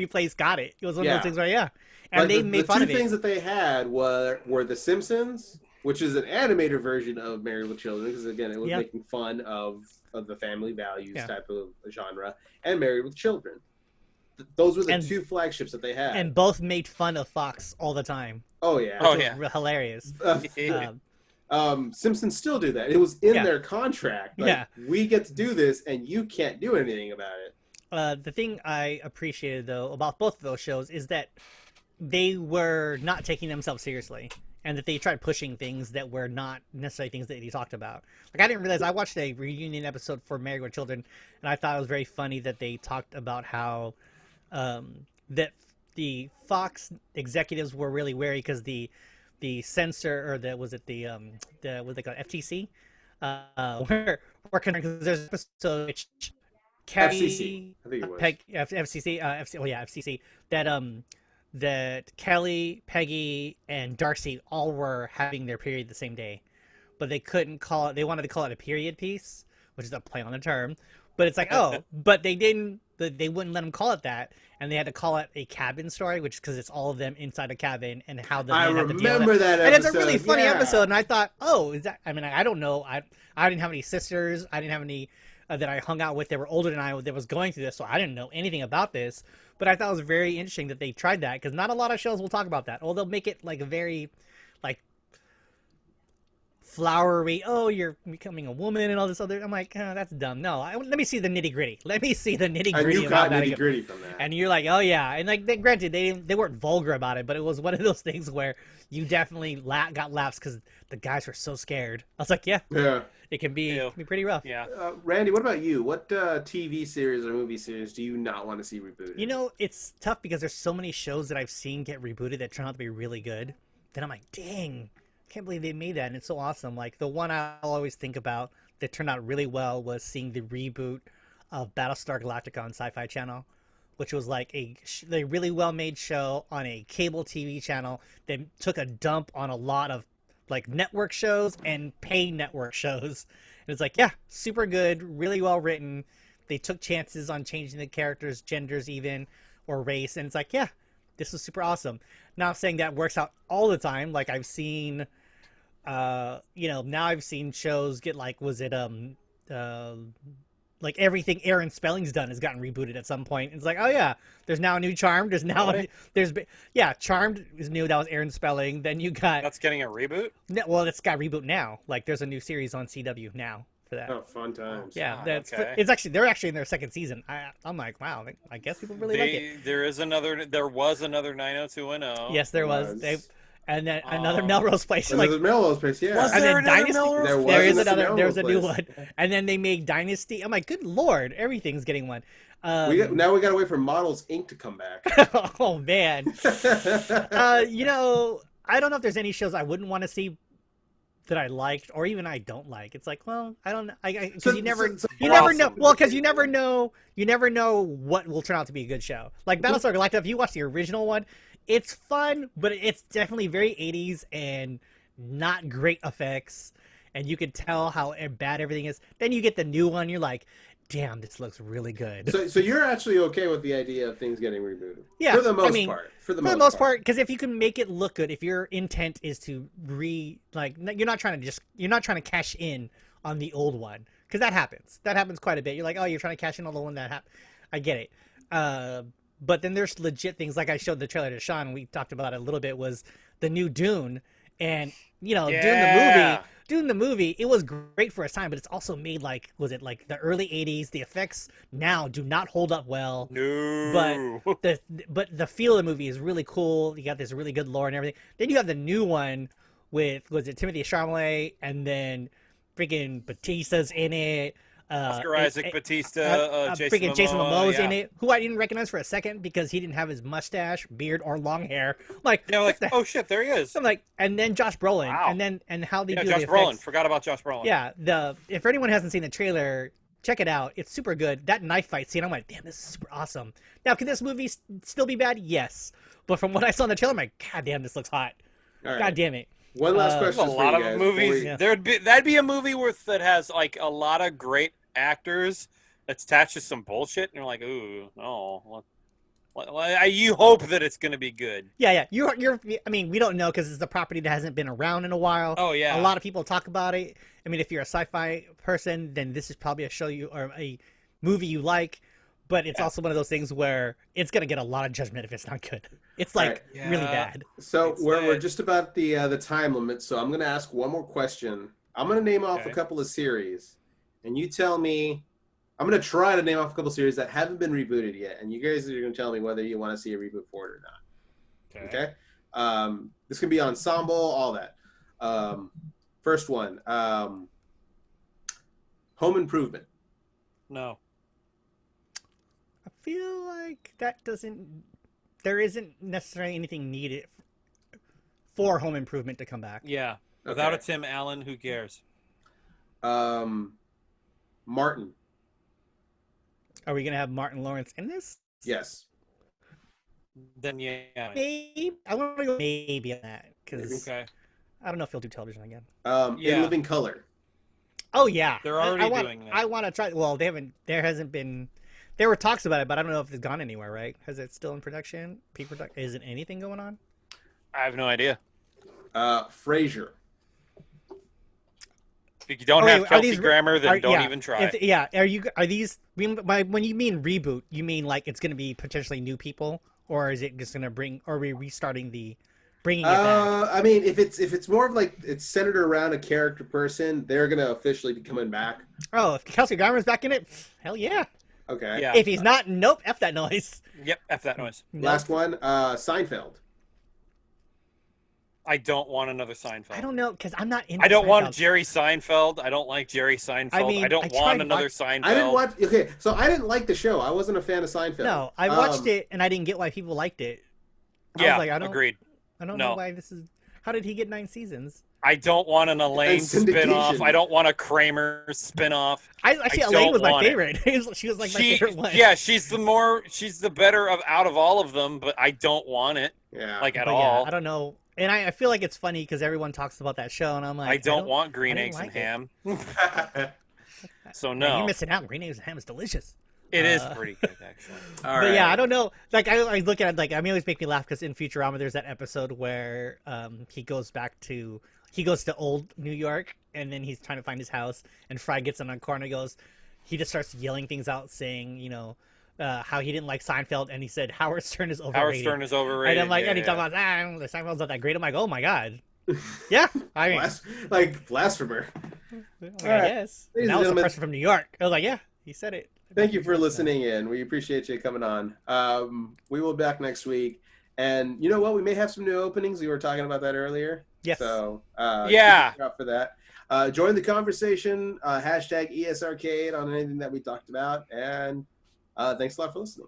place got it. It was one of those things where and like, they made fun of it. The two things that they had were The Simpsons, which is an animated version of Married with Children, because again, it was making fun of the family values type of genre, and Married with Children. Those were the two flagships that they had, and both made fun of Fox all the time. Oh yeah, was hilarious. Simpsons still do that. It was in their contract. Like, we get to do this, and you can't do anything about it. The thing I appreciated though about both of those shows is that they were not taking themselves seriously, and that they tried pushing things that were not necessarily things that he talked about. Like, I didn't realize, I watched a reunion episode for Married with Children, and I thought it was very funny that they talked about how that the Fox executives were really wary because the censor, or the what they call FTC, were concerned because there's an episode which Kelly, FCC, I think it was. FCC, that Kelly, Peggy, and Darcy all were having their period the same day, but they couldn't call it. They wanted to call it a period piece, which is a play on the term. But it's like, but they didn't. They wouldn't let them call it that, and they had to call it a cabin story, which is because it's all of them inside a cabin and how the men have to deal with it. That episode. And it's a really funny episode. And I thought, is that? I mean, I don't know. I didn't have any sisters. I didn't have any that I hung out with that were older than I that was going through this, so I didn't know anything about this. But I thought it was very interesting that they tried that, because not a lot of shows will talk about that, or they'll make it like a very, like, flowery. Oh, you're becoming a woman and all this other. I'm like, oh, that's dumb. No, let me see the nitty gritty. Let me see the nitty And gritty. you got nitty gritty from that. And you're like, oh yeah, and like, granted, they weren't vulgar about it, but it was one of those things where you definitely got laughs because the guys were so scared. I was like, yeah, it can be pretty rough. Yeah. Randy, what about you? What TV series or movie series do you not want to see rebooted? You know, it's tough because there's so many shows that I've seen get rebooted that turn out to be really good. Then I'm like, dang, I can't believe they made that, and it's so awesome. Like, the one I'll always think about that turned out really well was seeing the reboot of Battlestar Galactica on Sci-Fi Channel, which was like a really well-made show on a cable TV channel that took a dump on a lot of like network shows and pay network shows. And it's like, yeah, super good, really well written. They took chances on changing the characters' genders even, or race, and it's like, yeah, this was super awesome. Not saying that works out all the time. Like, I've seen, now I've seen shows get like, like everything Aaron Spelling's done has gotten rebooted at some point. It's like, oh yeah, there's now a new Charmed. There's now Charmed is new. That was Aaron Spelling. Then you got that's getting a reboot. No, well, it's got reboot now. Like, there's a new series on CW now for that. Oh, fun times. Yeah, okay. they're actually in their second season. I'm like, wow, I guess people really like it. There was another 90210. Yes, there was. And then another Melrose Place. Like, Melrose Place, yeah. Was and there then another Dynasty. There's a new place. one. And then they make Dynasty. I'm like, good lord, everything's getting one. Now we gotta wait for Models Inc. to come back. Oh man. I don't know if there's any shows I wouldn't want to see that I liked, or even I don't like. It's like, well, I don't know, because you never know. Well, because you never know what will turn out to be a good show. Like Battlestar Galactica, if you watch the original one, it's fun, but it's definitely very 80s and not great effects, and you can tell how bad everything is. Then you get the new one, you're like, damn, this looks really good. So you're actually okay with the idea of things getting rebooted? Yeah, for the most part. For the most part, because if you can make it look good, if your intent is to you're not trying to cash in on the old one, because that happens quite a bit. You're like, oh, you're trying to cash in on the one that happened. I get it. But then there's legit things, like I showed the trailer to Sean, we talked about it a little bit, was the new Dune. And, Dune the movie, it was great for its time, but it's also made like, was it like the early 80s? The effects now do not hold up well. No. But the feel of the movie is really cool. You got this really good lore and everything. Then you have the new one with, was it Timothée Chalamet, and then freaking Batista's in it. Oscar Isaac, Batista, Jason Momoa's in it, who I didn't recognize for a second because he didn't have his mustache, beard, or long hair. Oh shit, there he is. I'm like, and then Josh Brolin, wow. and how they do Josh the Brolin. effects. Forgot about Josh Brolin. Yeah, if anyone hasn't seen the trailer, check it out. It's super good. That knife fight scene, I'm like, damn, this is super awesome. Now, can this movie still be bad? Yes, but from what I saw in the trailer, I'm like, god damn, this looks hot. Right. God damn it. One last question. A lot of movies. That'd be a movie that has like a lot of great actors that's attached to some bullshit, and you're like, ooh, no. You hope that it's going to be good. Yeah. You're. I mean, we don't know because it's the property that hasn't been around in a while. Oh yeah. A lot of people talk about it. I mean, if you're a sci-fi person, then this is probably a show or a movie you like. But it's also one of those things where it's going to get a lot of judgment if it's not good. It's like really bad. So we're just about the time limit. So I'm going to ask one more question. I'm going to name off a couple of series, and you tell me. I'm going to try to name off a couple of series that haven't been rebooted yet, and you guys are going to tell me whether you want to see a reboot for it or not. Okay? This can be ensemble, all that. First one, Home Improvement. No. I feel like there isn't necessarily anything needed for Home Improvement to come back. Yeah. Without a Tim Allen, who cares? Martin. Are we going to have Martin Lawrence in this? Yes. Then yeah. Maybe. I want to go maybe on that because I don't know if he'll do television again. In Living Color. Oh yeah, they're already doing that. I want to try. Well, there hasn't been. There were talks about it, but I don't know if it's gone anywhere. Right? Is it still in production? Peak production? Is it anything going on? I have no idea. Frasier. If you don't have Kelsey Grammer, then don't even try. Are these when you mean reboot? You mean like it's going to be potentially new people, or is it just going to bring? Or are we restarting the bringing it back? I mean, if it's more of like it's centered around a character person, they're gonna officially be coming back. Oh, if Kelsey Grammer's back in it, hell yeah. Okay. Yeah. If he's not, nope, F that noise. Yep, F that noise. Last one, Seinfeld. I don't want another Seinfeld. I don't know, because I'm not into I don't want Seinfeld. Jerry Seinfeld. I don't like Jerry Seinfeld. I mean, I don't I want tried another watch- Seinfeld. I didn't watch. Okay, so I didn't like the show. I wasn't a fan of Seinfeld. No, I watched it, and I didn't get why people liked it. I Yeah, was like, agreed. I don't No. know why this is... How did he get 9 seasons? I don't want an Elaine syndication. spinoff. I don't want a Kramer spinoff. Actually, I Elaine don't was my want it. favorite. She was like my favorite one. Yeah, she's the better out of all of them, but I don't want it Yeah. like at But yeah, all. I don't know. And I feel like it's funny because everyone talks about that show, and I'm like, I don't want green I eggs didn't and like ham. So Man, no, you're missing out. Green eggs and ham is delicious. it is pretty good actually. All But yeah, right. I don't know. Like I look at it, like I mean, it always make me laugh because in Futurama there's that episode where he goes to old New York and then he's trying to find his house and Fry gets on a corner and goes, he just starts yelling things out saying, how he didn't like Seinfeld and he said Howard Stern is overrated. Howard Stern is overrated. And I'm like, yeah, and he yeah. talks about Seinfeld's not that great. I'm like, oh my god. Yeah, I mean, Blasphemer. I right. guess. Ladies and And that was a gentlemen. person from New York. I was like, yeah, he said it. Thank you for listening in. We appreciate you coming on. We will be back next week. And you know what? We may have some new openings. We were talking about that earlier. Yes. So Yeah. keep an eye out for that. Join the conversation. Hashtag ESRCade on anything that we talked about. And thanks a lot for listening.